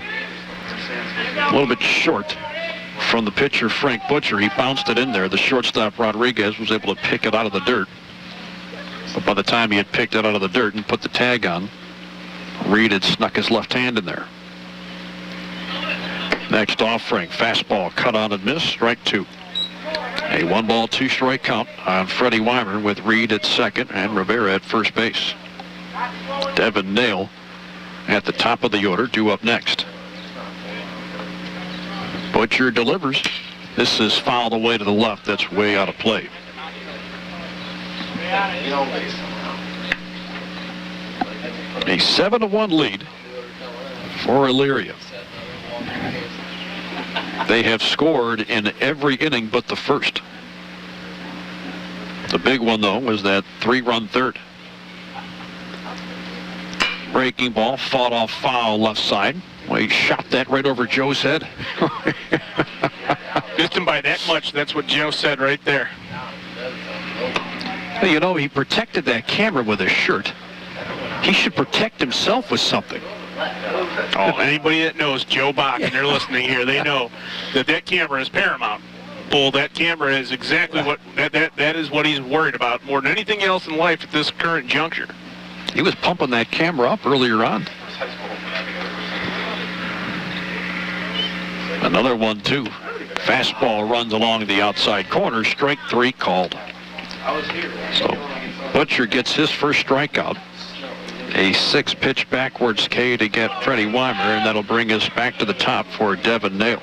a little bit short from the pitcher, Frank Butcher. He bounced it in there. The shortstop, Rodriguez, was able to pick it out of the dirt. But by the time he had picked it out of the dirt and put the tag on, Reed had snuck his left hand in there. Next offering, fastball cut on and missed, strike 2. A 1 ball, 2 strike count on Freddie Weimer with Reed at second and Rivera at first base. Devin Nail at the top of the order, due up next. Butcher delivers. This is fouled away to the left. That's way out of play. A 7-1 lead for Elyria. They have scored in every inning but the first. The big one, though, was that 3-run third. Breaking ball, fought off foul left side. Well, he shot that right over Joe's head. Missed him by that much. That's what Joe said right there. You know, he protected that camera with his shirt. He should protect himself with something. Oh, anybody that knows Joe Bach and they're listening here, they know that camera is paramount. Bull, that camera is exactly what that is what he's worried about more than anything else in life at this current juncture. He was pumping that camera up earlier on. Another 1-2. Fastball runs along the outside corner. Strike 3 called. So Butcher gets his first strikeout. A 6-pitch backwards K to get Freddie Weimer, and that'll bring us back to the top for Devin Nail.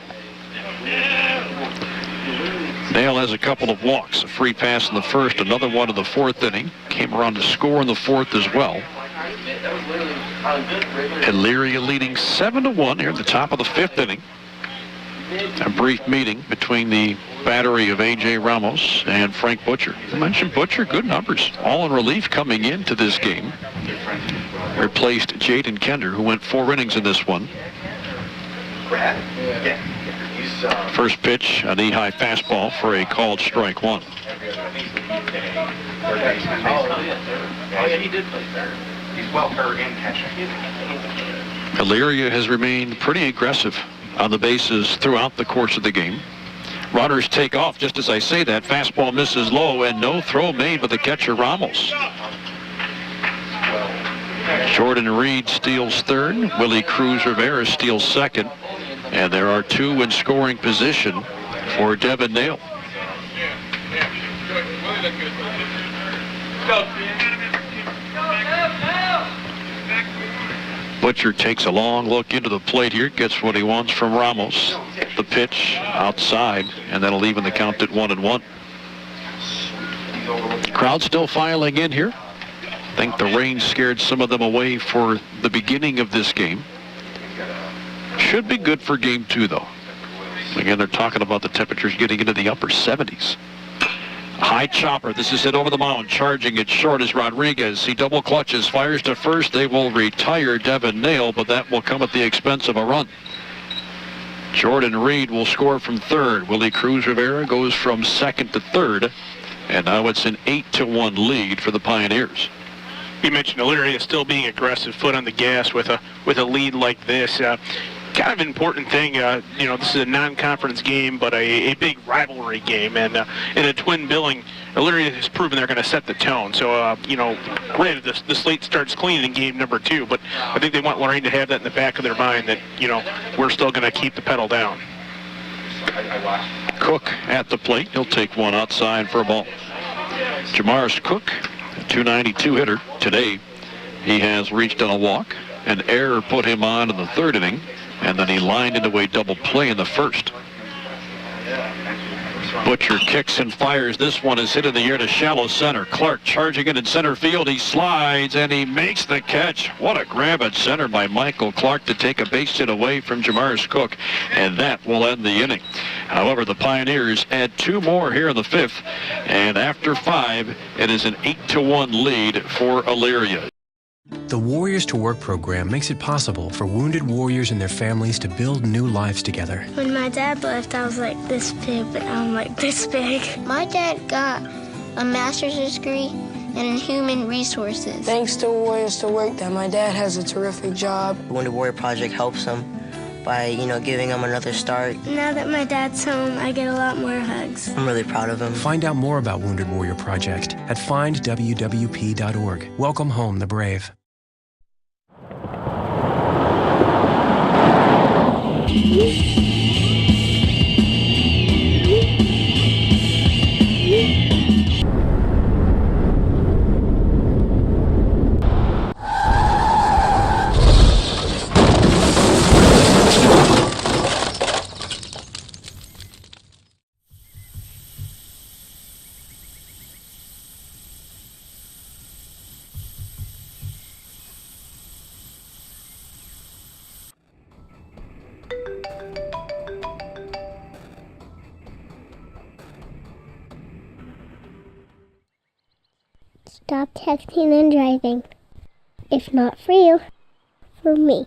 Nail has a couple of walks, a free pass in the first, another one in the 4th inning. Came around to score in the 4th as well. Elyria leading 7-1 here at the top of the 5th inning. A brief meeting between the battery of A.J. Ramos and Frank Butcher. I mentioned Butcher, good numbers. All in relief coming into this game. Replaced Jaden Kender, who went 4 innings in this one. First pitch, a knee-high fastball for a called strike 1. He's well hurt in catching. Elyria has remained pretty aggressive on the bases throughout the course of the game. Runners take off just as I say that. Fastball misses low and no throw made by the catcher Ramos. Jordan Reed steals third. Willie Cruz Rivera steals second. And there are two in scoring position for Devin Nail. Butcher takes a long look into the plate here, gets what he wants from Ramos. The pitch outside, and that'll even the count at 1-1. Crowd still filing in here. I think the rain scared some of them away for the beginning of this game. Should be good for game 2, though. Again, they're talking about the temperatures getting into the upper 70s. High chopper. This is hit over the mound. Charging it short is Rodriguez. He double clutches, fires to first. They will retire Devin Nail, but that will come at the expense of a run. Jordan Reed will score from third. Willie Cruz Rivera goes from second to third. And now it's an 8-1 lead for the Pioneers. You mentioned Elyria still being aggressive, foot on the gas with a lead like this. Kind of an important thing, this is a non-conference game, but a big rivalry game, and in a twin billing, Elyria has proven they're going to set the tone. So, granted, the slate starts clean in game number 2, but I think they want Lorain to have that in the back of their mind that, we're still going to keep the pedal down. Cook at the plate. He'll take one outside for a ball. Jamaris Cook, a .292 hitter today. He has reached on a walk. An error put him on in the third inning, and then he lined into a double play in the first. Butcher kicks and fires. This one is hit in the air to shallow center. Clark charging it in center field. He slides and he makes the catch. What a grab at center by Michael Clark to take a base hit away from Jamaris Cook, and that will end the inning. However, the Pioneers add 2 more here in the 5th, and after 5, it is an 8-1 lead for Elyria. The Warriors to Work program makes it possible for wounded warriors and their families to build new lives together. When my dad left, I was like this big, but now I'm like this big. My dad got a master's degree in human resources. Thanks to Warriors to Work that my dad has a terrific job. The Wounded Warrior Project helps him by, giving him another start. Now that my dad's home, I get a lot more hugs. I'm really proud of him. Find out more about Wounded Warrior Project at findwwp.org. Welcome home, the brave. Stop texting and driving. If not for you, for me.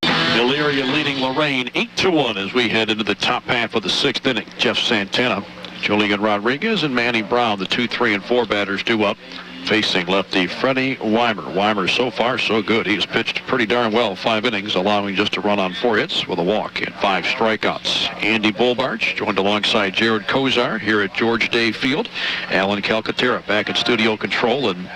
Elyria leading Lorain 8-1 as we head into the top half of the 6th inning. Jeff Santana, Julian Rodriguez, and Manny Brown, the 2, 3, and 4 batters due up, facing lefty Freddie Weimer. Weimer so far so good. He has pitched pretty darn well, 5 innings, allowing just a run on 4 hits with a walk and 5 strikeouts. Andy Bolbarge joined alongside Jared Kozar here at George Day Field. Alan Calcaterra back in studio control, and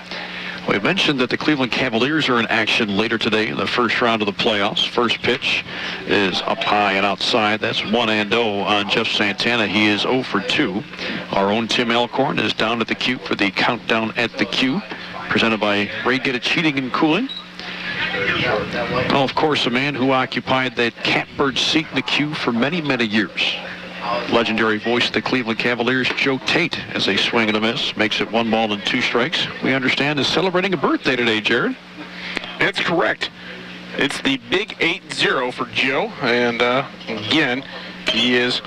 we mentioned that the Cleveland Cavaliers are in action later today in the first round of the playoffs. First pitch is up high and outside. That's 1-0 on Jeff Santana. He is 0 for 2. Our own Tim Alcorn is down at the Q for the Countdown at the Q, presented by Ray Gidget Heating and Cooling. Well, of course, a man who occupied that catbird seat in the Q for many, many years. Legendary voice of the Cleveland Cavaliers, Joe Tate, as a swing and a miss, makes it 1 ball and 2 strikes. We understand is celebrating a birthday today, Jared. That's correct. It's the big 8-0 for Joe, and again, he is.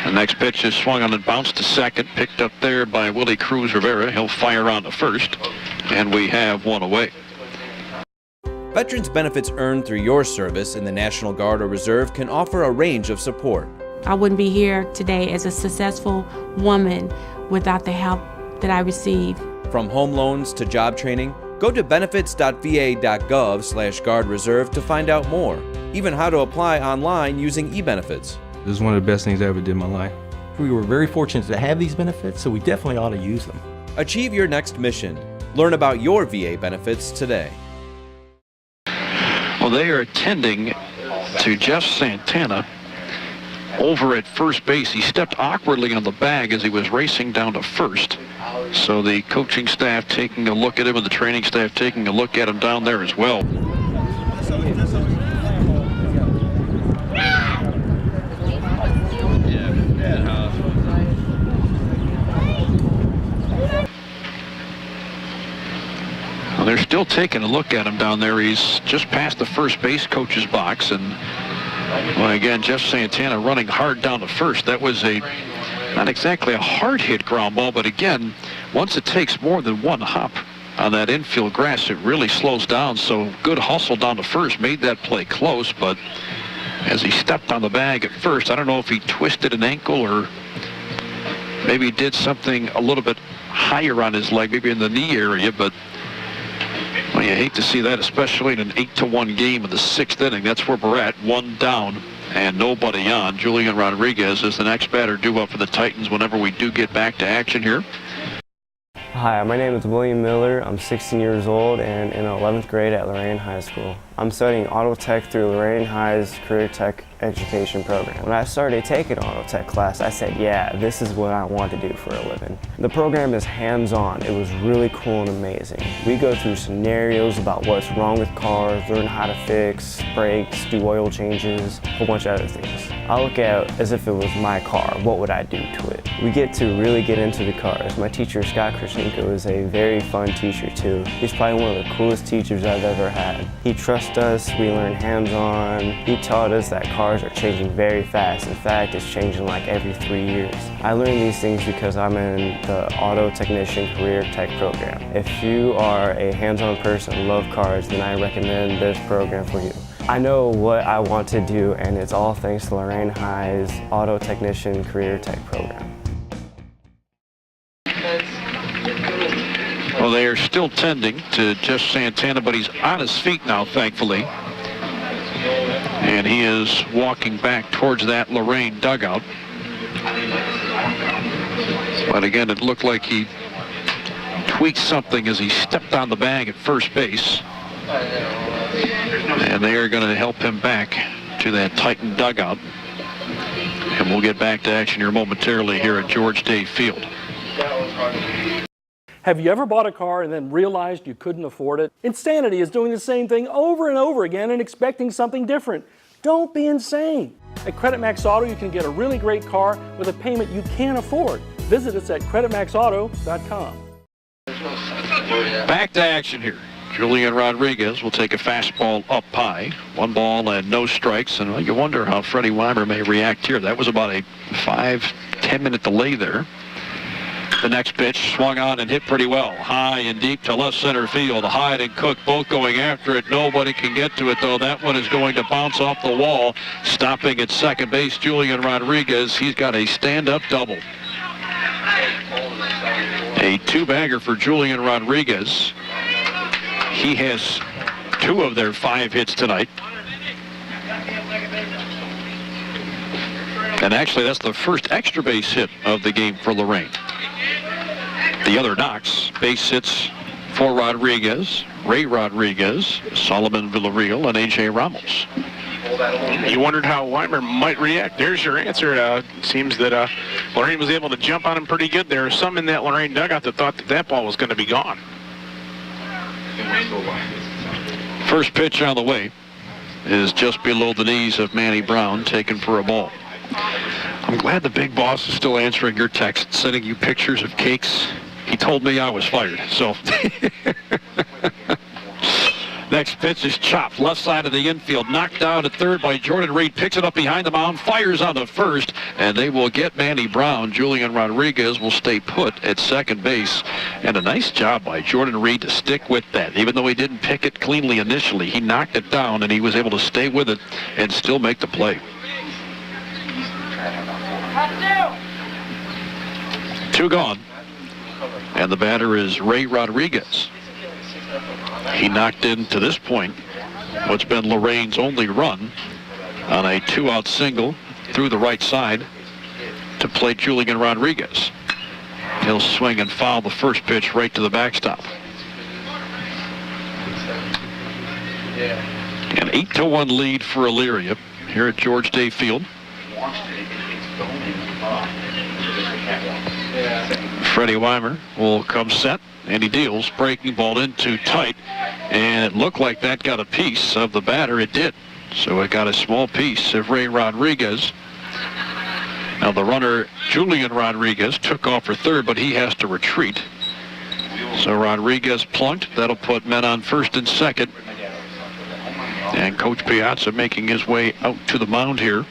The next pitch is swung on and bounced to second, picked up there by Willie Cruz Rivera. He'll fire on to first, and we have 1 away. Veterans benefits earned through your service in the National Guard or Reserve can offer a range of support. I wouldn't be here today as a successful woman without the help that I receive. From home loans to job training, go to benefits.va.gov/guard reserve to find out more, even how to apply online using eBenefits. This is one of the best things I ever did in my life. We were very fortunate to have these benefits, so we definitely ought to use them. Achieve your next mission. Learn about your VA benefits today. Well, they are attending to Jeff Santana over at first base. He stepped awkwardly on the bag as he was racing down to first. So the coaching staff taking a look at him and the training staff taking a look at him down there as well. Well, they're still taking a look at him down there. He's just past the first base coach's box, and well, again, Jeff Santana running hard down to first. That was not exactly a hard hit ground ball, but again, once it takes more than one hop on that infield grass, it really slows down. So good hustle down to first, made that play close, but as he stepped on the bag at first, I don't know if he twisted an ankle or maybe did something a little bit higher on his leg, maybe in the knee area, but well, you hate to see that, especially in an 8-1 game in the 6th inning. That's where we're at, one down and nobody on. Julian Rodriguez is the next batter due up for the Titans whenever we do get back to action here. Hi, my name is William Miller. I'm 16 years old and in 11th grade at Lorain High School. I'm studying auto tech through Lorain High's Career Tech Education program. When I started taking auto tech class, I said, yeah, this is what I want to do for a living. The program is hands-on. It was really cool and amazing. We go through scenarios about what's wrong with cars, learn how to fix brakes, do oil changes, a whole bunch of other things. I look at it as if it was my car. What would I do to it? We get to really get into the cars. My teacher, Scott Krashenko, is a very fun teacher too. He's probably one of the coolest teachers I've ever had. He trusts us, we learn hands-on. He taught us that cars are changing very fast. In fact, it's changing like every 3 years. I learned these things because I'm in the Auto Technician Career Tech program. If you are a hands-on person, love cars, then I recommend this program for you. I know what I want to do, and it's all thanks to Lorain High's Auto Technician Career Tech program. Well, they are still tending to Jeff Santana, but he's on his feet now, thankfully. And he is walking back towards that Lorain dugout. But again, it looked like he tweaked something as he stepped on the bag at first base. And they are going to help him back to that Titan dugout. And we'll get back to action here momentarily here at George Day Field. Have you ever bought a car and then realized you couldn't afford it? Insanity is doing the same thing over and over again and expecting something different. Don't be insane. At Credit Max Auto, you can get a really great car with a payment you can't afford. Visit us at creditmaxauto.com. Back to action here. Julian Rodriguez will take a fastball up high. 1 ball and no strikes. And well, you wonder how Freddie Weimer may react here. That was about a 5-10 minute delay there. The next pitch swung on and hit pretty well. High and deep to left center field. Hyde and Cook both going after it. Nobody can get to it, though. That one is going to bounce off the wall. Stopping at second base, Julian Rodriguez. He's got a stand-up double. A 2-bagger for Julian Rodriguez. He has 2 of their 5 hits tonight. And actually, that's the first extra base hit of the game for Lorain. The other knocks, base hits for Rodriguez, Ray Rodriguez, Solomon Villarreal, and A.J. Ramos. You wondered how Weimer might react. There's your answer. Seems that Lorain was able to jump on him pretty good. There are some in that Lorain dugout that thought that that ball was going to be gone. First pitch on the way is just below the knees of Manny Brown, taken for a ball. I'm glad the big boss is still answering your text, sending you pictures of cakes. He told me I was fired, so. Next pitch is chopped, left side of the infield, knocked down at third by Jordan Reed, picks it up behind the mound, fires on the first, and they will get Manny Brown. Julian Rodriguez will stay put at second base, and a nice job by Jordan Reed to stick with that. Even though he didn't pick it cleanly initially, he knocked it down, and he was able to stay with it and still make the play. 2 gone. And the batter is Ray Rodriguez. He knocked in, to this point, what's been Lorain's only run on a 2-out single through the right side to play Julian Rodriguez. He'll swing and foul the first pitch right to the backstop. An 8-1 lead for Elyria here at George Day Field. Freddie Weimer will come set, and he deals. Breaking ball in too tight, and it looked like that got a piece of the batter. It did. So it got a small piece of Ray Rodriguez. Now the runner, Julian Rodriguez, took off for third, but he has to retreat. So Rodriguez plunked. That'll put men on first and second. And Coach Piazza making his way out to the mound here.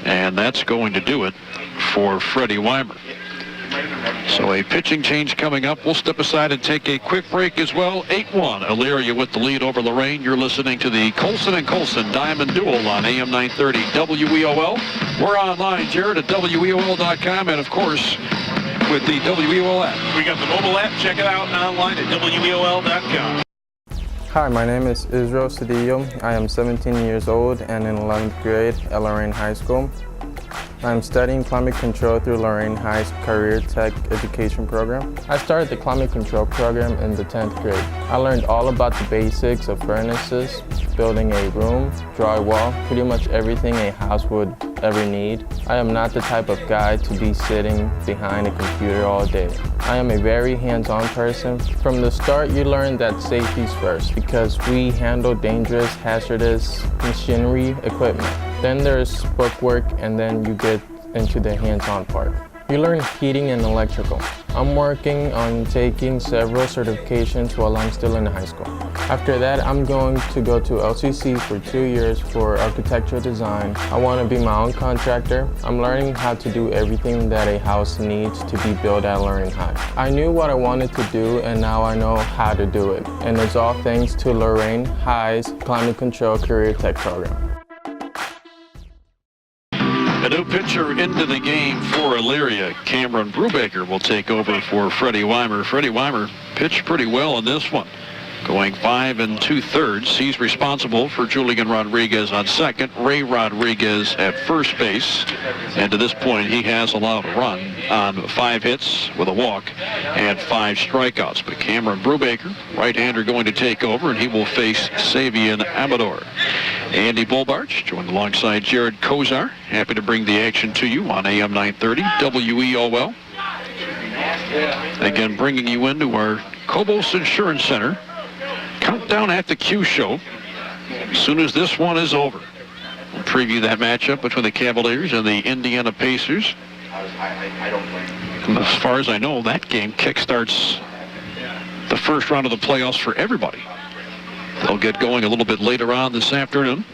And that's going to do it for Freddie Weimer. So a pitching change coming up. We'll step aside and take a quick break as well. 8-1, Elyria with the lead over Lorain. You're listening to the Colson & Colson Diamond Duel on AM 930 WEOL. We're online, Jared, at WEOL.com, and of course, with the WEOL app. We got the mobile app. Check it out online at WEOL.com. Hi, my name is Israel Cedillo. I am 17 years old and in 11th grade at Lorain High School. I'm studying climate control through Lorain High's Career Tech Education Program. I started the climate control program in the 10th grade. I learned all about the basics of furnaces, building a room, drywall, pretty much everything a house would ever need. I am not the type of guy to be sitting behind a computer all day. I am a very hands-on person. From the start, you learn that safety's first because we handle dangerous, hazardous machinery equipment. Then there's bookwork, and then you get into the hands-on part. You learn heating and electrical. I'm working on taking several certifications while I'm still in high school. After that, I'm going to go to LCC for 2 years for architectural design. I want to be my own contractor. I'm learning how to do everything that a house needs to be built at Lorain High. I knew what I wanted to do, and now I know how to do it. And it's all thanks to Lorain High's Climate Control Career Tech Program. A new pitcher into the game for Elyria. Cameron Brubaker will take over for Freddie Weimer. Freddie Weimer pitched pretty well in this one, going 5 2/3. He's responsible for Julian Rodriguez on second, Ray Rodriguez at first base, and to this point he has allowed a run on 5 hits with a walk and 5 strikeouts. But Cameron Brubaker, right-hander, going to take over, and he will face Savian Amador. Andy Bolbarch joined alongside Jared Kozar. Happy to bring the action to you on AM 930 WEOL. Again, bringing you into our Cobos Insurance Center countdown at the Q show as soon as this one is over. We'll preview that matchup between the Cavaliers and the Indiana Pacers. And as far as I know, that game kickstarts the first round of the playoffs for everybody. They'll get going a little bit later on this afternoon.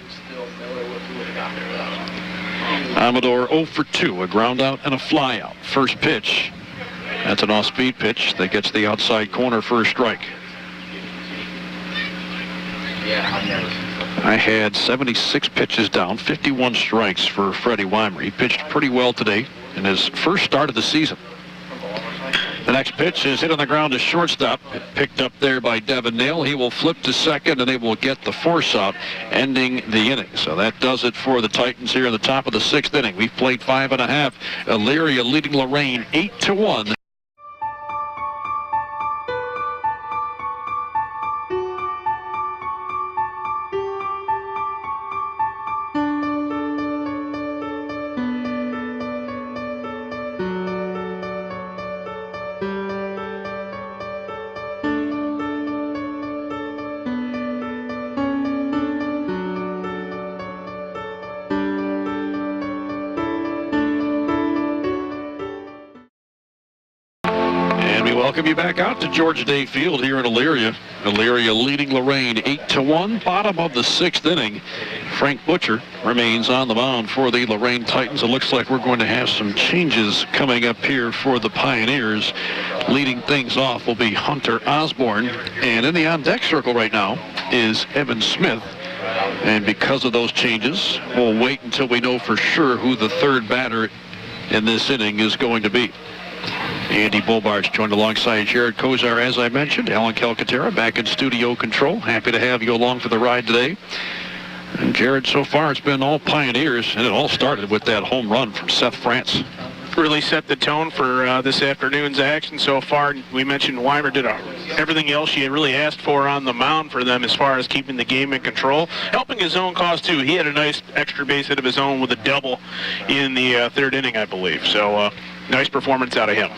Amador 0 for 2, a ground out and a fly out. First pitch, that's an off-speed pitch that gets the outside corner for a strike. I had 76 pitches down, 51 strikes for Freddie Weimer. He pitched pretty well today in his first start of the season. The next pitch is hit on the ground to shortstop. Picked up there by Devin Nail. He will flip to second, and they will get the force out, ending the inning. So that does it for the Titans here in the top of the 6th inning. We've played 5 1/2. Elyria leading Lorain 8-1. Welcome you back out to George Day Field here in Elyria. Elyria leading Lorain 8-1, bottom of the 6th inning. Frank Butcher remains on the mound for the Lorain Titans. It looks like we're going to have some changes coming up here for the Pioneers. Leading things off will be Hunter Osborne, and in the on-deck circle right now is Evan Smith. And because of those changes, we'll wait until we know for sure who the third batter in this inning is going to be. Andy Bobarch joined alongside Jared Kozar, as I mentioned. Alan Calcaterra back in studio control. Happy to have you along for the ride today. And Jared, so far it's been all Pioneers, and it all started with that home run from Seth France. Really set the tone for this afternoon's action so far. We mentioned Weimer did everything else she had really asked for on the mound for them as far as keeping the game in control, helping his own cause too. He had a nice extra base hit of his own with a double in the third inning, I believe. So nice performance out of him.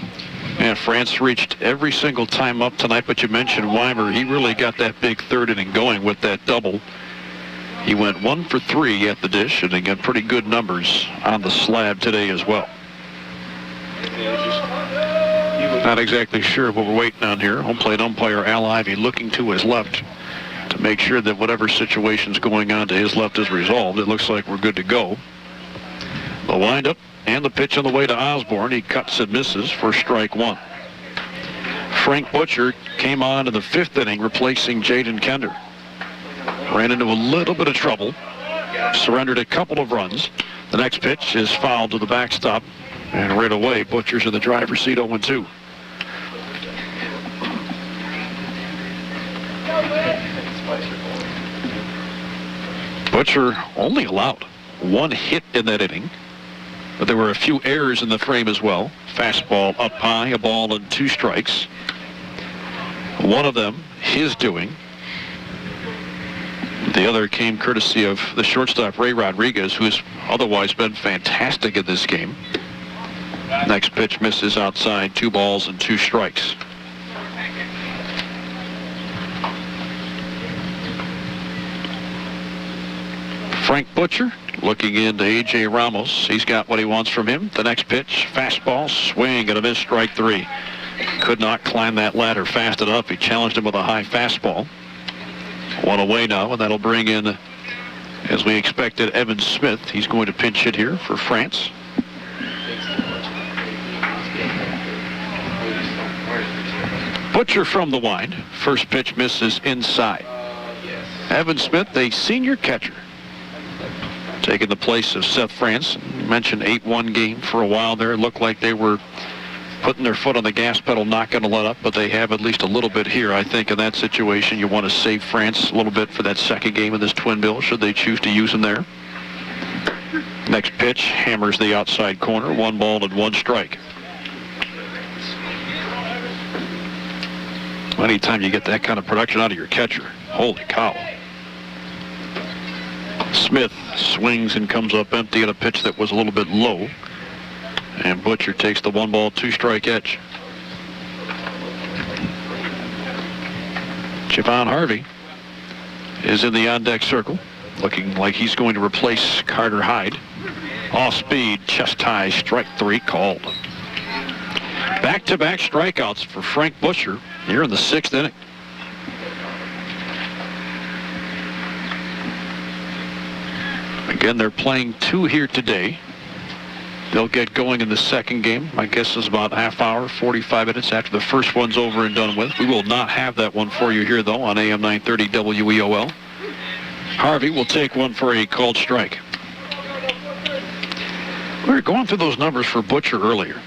And France reached every single time up tonight, but you mentioned Weimer. He really got that big third inning going with that double. He went 1 for 3 at the dish, and he got pretty good numbers on the slab today as well. Not exactly sure what we're waiting on here. Home plate umpire Al Ivey looking to his left to make sure that whatever situation's going on to his left is resolved. It looks like we're good to go. The windup and the pitch on the way to Osborne. He cuts and misses for strike one. Frank Butcher came on in the 5th inning, replacing Jaden Kender. Ran into a little bit of trouble, surrendered a couple of runs. The next pitch is fouled to the backstop, and right away, Butcher's in the driver's seat, 0-2. Butcher only allowed 1 hit in that inning, but there were a few errors in the frame as well. Fastball up high, a ball and 2 strikes. One of them, his doing. The other came courtesy of the shortstop, Ray Rodriguez, who's otherwise been fantastic in this game. Next pitch misses outside, 2 balls and 2 strikes. Frank Butcher looking into A.J. Ramos. He's got what he wants from him. The next pitch, fastball, swing and a miss, strike 3. Could not climb that ladder fast enough. He challenged him with a high fastball. 1 away now, and that'll bring in, as we expected, Evan Smith. He's going to pinch hit here for France. Butcher from the wind. First pitch misses inside. Evan Smith, a senior catcher, taking the place of Seth France. You mentioned 8-1 game for a while there. It looked like they were putting their foot on the gas pedal, not going to let up, but they have at least a little bit here. I think in that situation you want to save France a little bit for that second game of this twin bill, should they choose to use him there. Next pitch hammers the outside corner. 1 ball and 1 strike. Anytime you get that kind of production out of your catcher, holy cow. Smith swings and comes up empty at a pitch that was a little bit low. And Butcher takes the 1 ball, 2 strike edge. Javon Harvey is in the on-deck circle, looking like he's going to replace Carter Hyde. Off speed, chest high, strike 3 called. Back-to-back strikeouts for Frank Butcher here in the 6th inning. Again, they're playing 2 here today. They'll get going in the second game. My guess is about half hour, 45 minutes after the first one's over and done with. We will not have that one for you here, though, on AM 930 WEOL. Harvey will take one for a called strike. We were going through those numbers for Butcher earlier.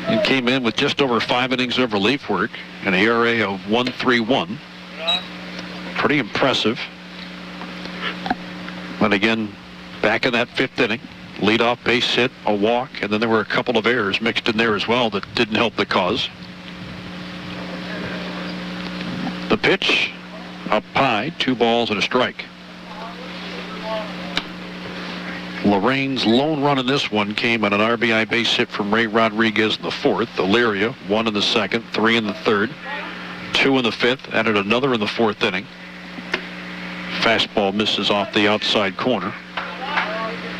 He came in with just over 5 innings of relief work, an ERA of 1.31. Pretty impressive. But again, back in that 5th inning, leadoff base hit, a walk, and then there were a couple of errors mixed in there as well that didn't help the cause. The pitch, up high, 2 balls and a strike. Lorain's lone run in this one came on an RBI base hit from Ray Rodriguez in the 4th. Elyria, 1 in the 2nd, 3 in the 3rd, 2 in the 5th, added another in the 4th inning. Fastball misses off the outside corner.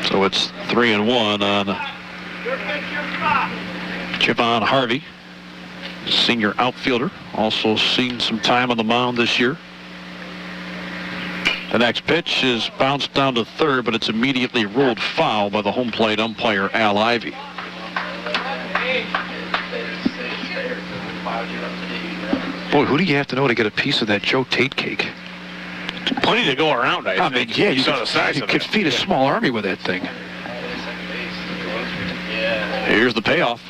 So it's 3-1 on Javon Harvey, senior outfielder, also seen some time on the mound this year. The next pitch is bounced down to 3rd, but it's immediately ruled foul by the home plate umpire Al Ivey. Boy, who do you have to know to get a piece of that Joe Tate cake? Plenty to go around, I think. Mean, yeah, you could feed a small army with that thing. Here's the payoff.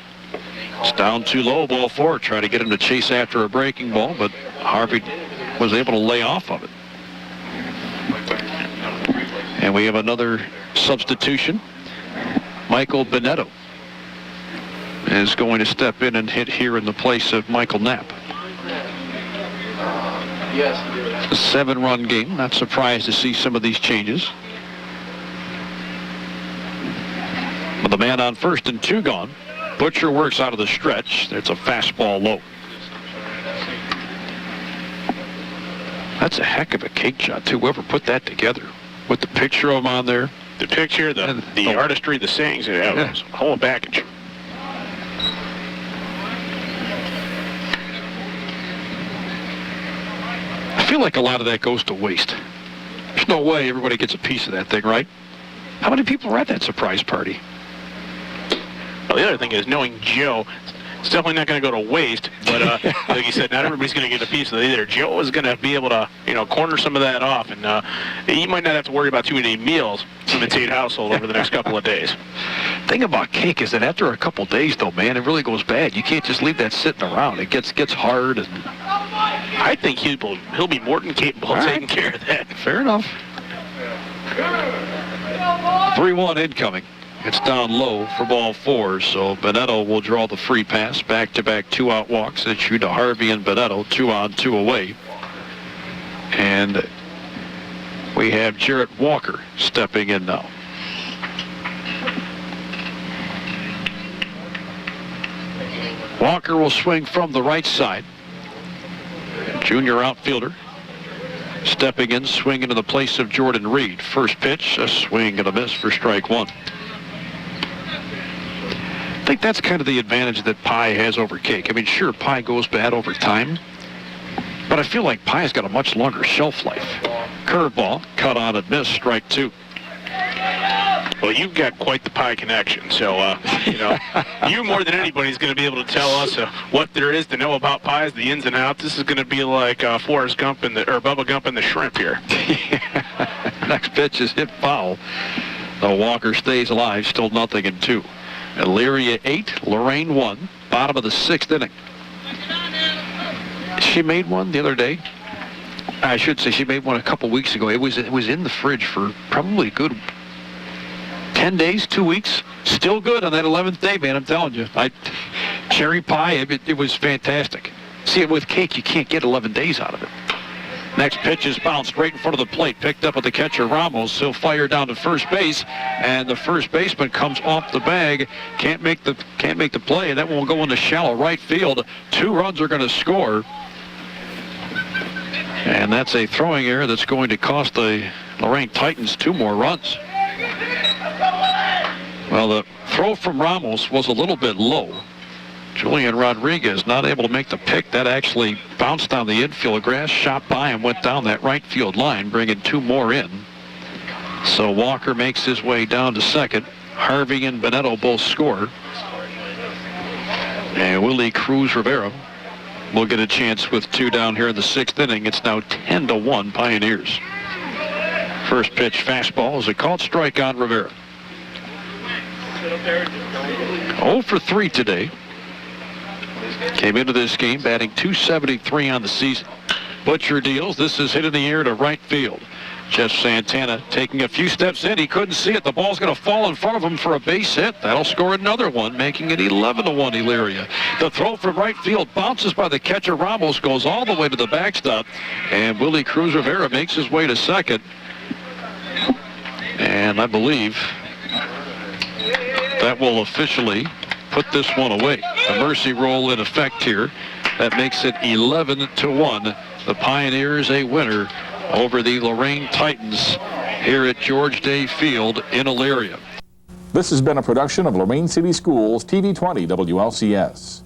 It's down too low, ball 4. Try to get him to chase after a breaking ball, but Harvey was able to lay off of it. And we have another substitution. Michael Bonetto is going to step in and hit here in the place of Michael Knapp. A 7-run game. Not surprised to see some of these changes. With the man on first and 2 gone, Butcher works out of the stretch. There's a fastball low. That's a heck of a cake shot, too. Whoever put that together with the picture of him on there. The picture, the artistry, the sayings, it was a whole package. I feel like a lot of that goes to waste. There's no way everybody gets a piece of that thing, right? How many people were at that surprise party? Well, the other thing is, knowing Joe, it's definitely not going to go to waste, but like you said, not everybody's going to get a piece of it either. Joe is going to be able to, corner some of that off, and you might not have to worry about too many meals from the Tate household over the next couple of days. Thing about cake is that after a couple days, though, man, it really goes bad. You can't just leave that sitting around. It gets hard. And I think he'll be more than capable of taking care of that. Fair enough. 3-1 incoming. It's down low for ball 4, so Bonetto will draw the free pass. Back-to-back 2-out walks. It's you to Harvey and Bonetto, 2 on, 2 away. And we have Jarrett Walker stepping in now. Walker will swing from the right side. Junior outfielder stepping in, swinging to the place of Jordan Reed. First pitch, a swing and a miss for strike 1. I think that's kind of the advantage that pie has over cake. I mean, sure, pie goes bad over time, but I feel like pie's got a much longer shelf life. Curveball, cut on and miss, strike 2. Well, you've got quite the pie connection, so, you more than anybody is going to be able to tell us what there is to know about pies, the ins and outs. This is going to be like Forrest Gump or Bubba Gump and the shrimp here. Next pitch is hit foul. The Walker stays alive, still 0-2. Elyria 8, Lorain 1, bottom of the 6th inning. She made one the other day. I should say she made one a couple weeks ago. It was in the fridge for probably a good 10 days, 2 weeks. Still good on that 11th day, man, I'm telling you. Cherry pie, it was fantastic. See, with cake, you can't get 11 days out of it. Next pitch is bounced right in front of the plate, picked up with the catcher Ramos. He'll fire down to first base, and the first baseman comes off the bag, can't make the play, and that one will go into shallow right field. 2 runs are going to score, and that's a throwing error that's going to cost the Lorain Titans 2 more runs. Well, the throw from Ramos was a little bit low. Julian Rodriguez not able to make the pick. That actually bounced down the infield. Grass shot by and went down that right field line, bringing 2 more in. So Walker makes his way down to second. Harvey and Bonetto both score. And Willie Cruz Rivera will get a chance with 2 down here in the 6th inning. It's now 10-1 Pioneers. First pitch fastball is a called strike on Rivera. 0 for 3 today. Came into this game batting .273 on the season. Butcher deals. This is hit in the air to right field. Jeff Santana taking a few steps in. He couldn't see it. The ball's going to fall in front of him for a base hit. That'll score another one, making it 11-1 Elyria. The throw from right field bounces by the catcher Ramos, goes all the way to the backstop, and Willie Cruz Rivera makes his way to second. And I believe that will officially put this one away. The mercy roll in effect here. That makes it 11-1. The Pioneers a winner over the Lorain Titans here at George Day Field in Elyria. This has been a production of Lorain City Schools TV 20 WLCS.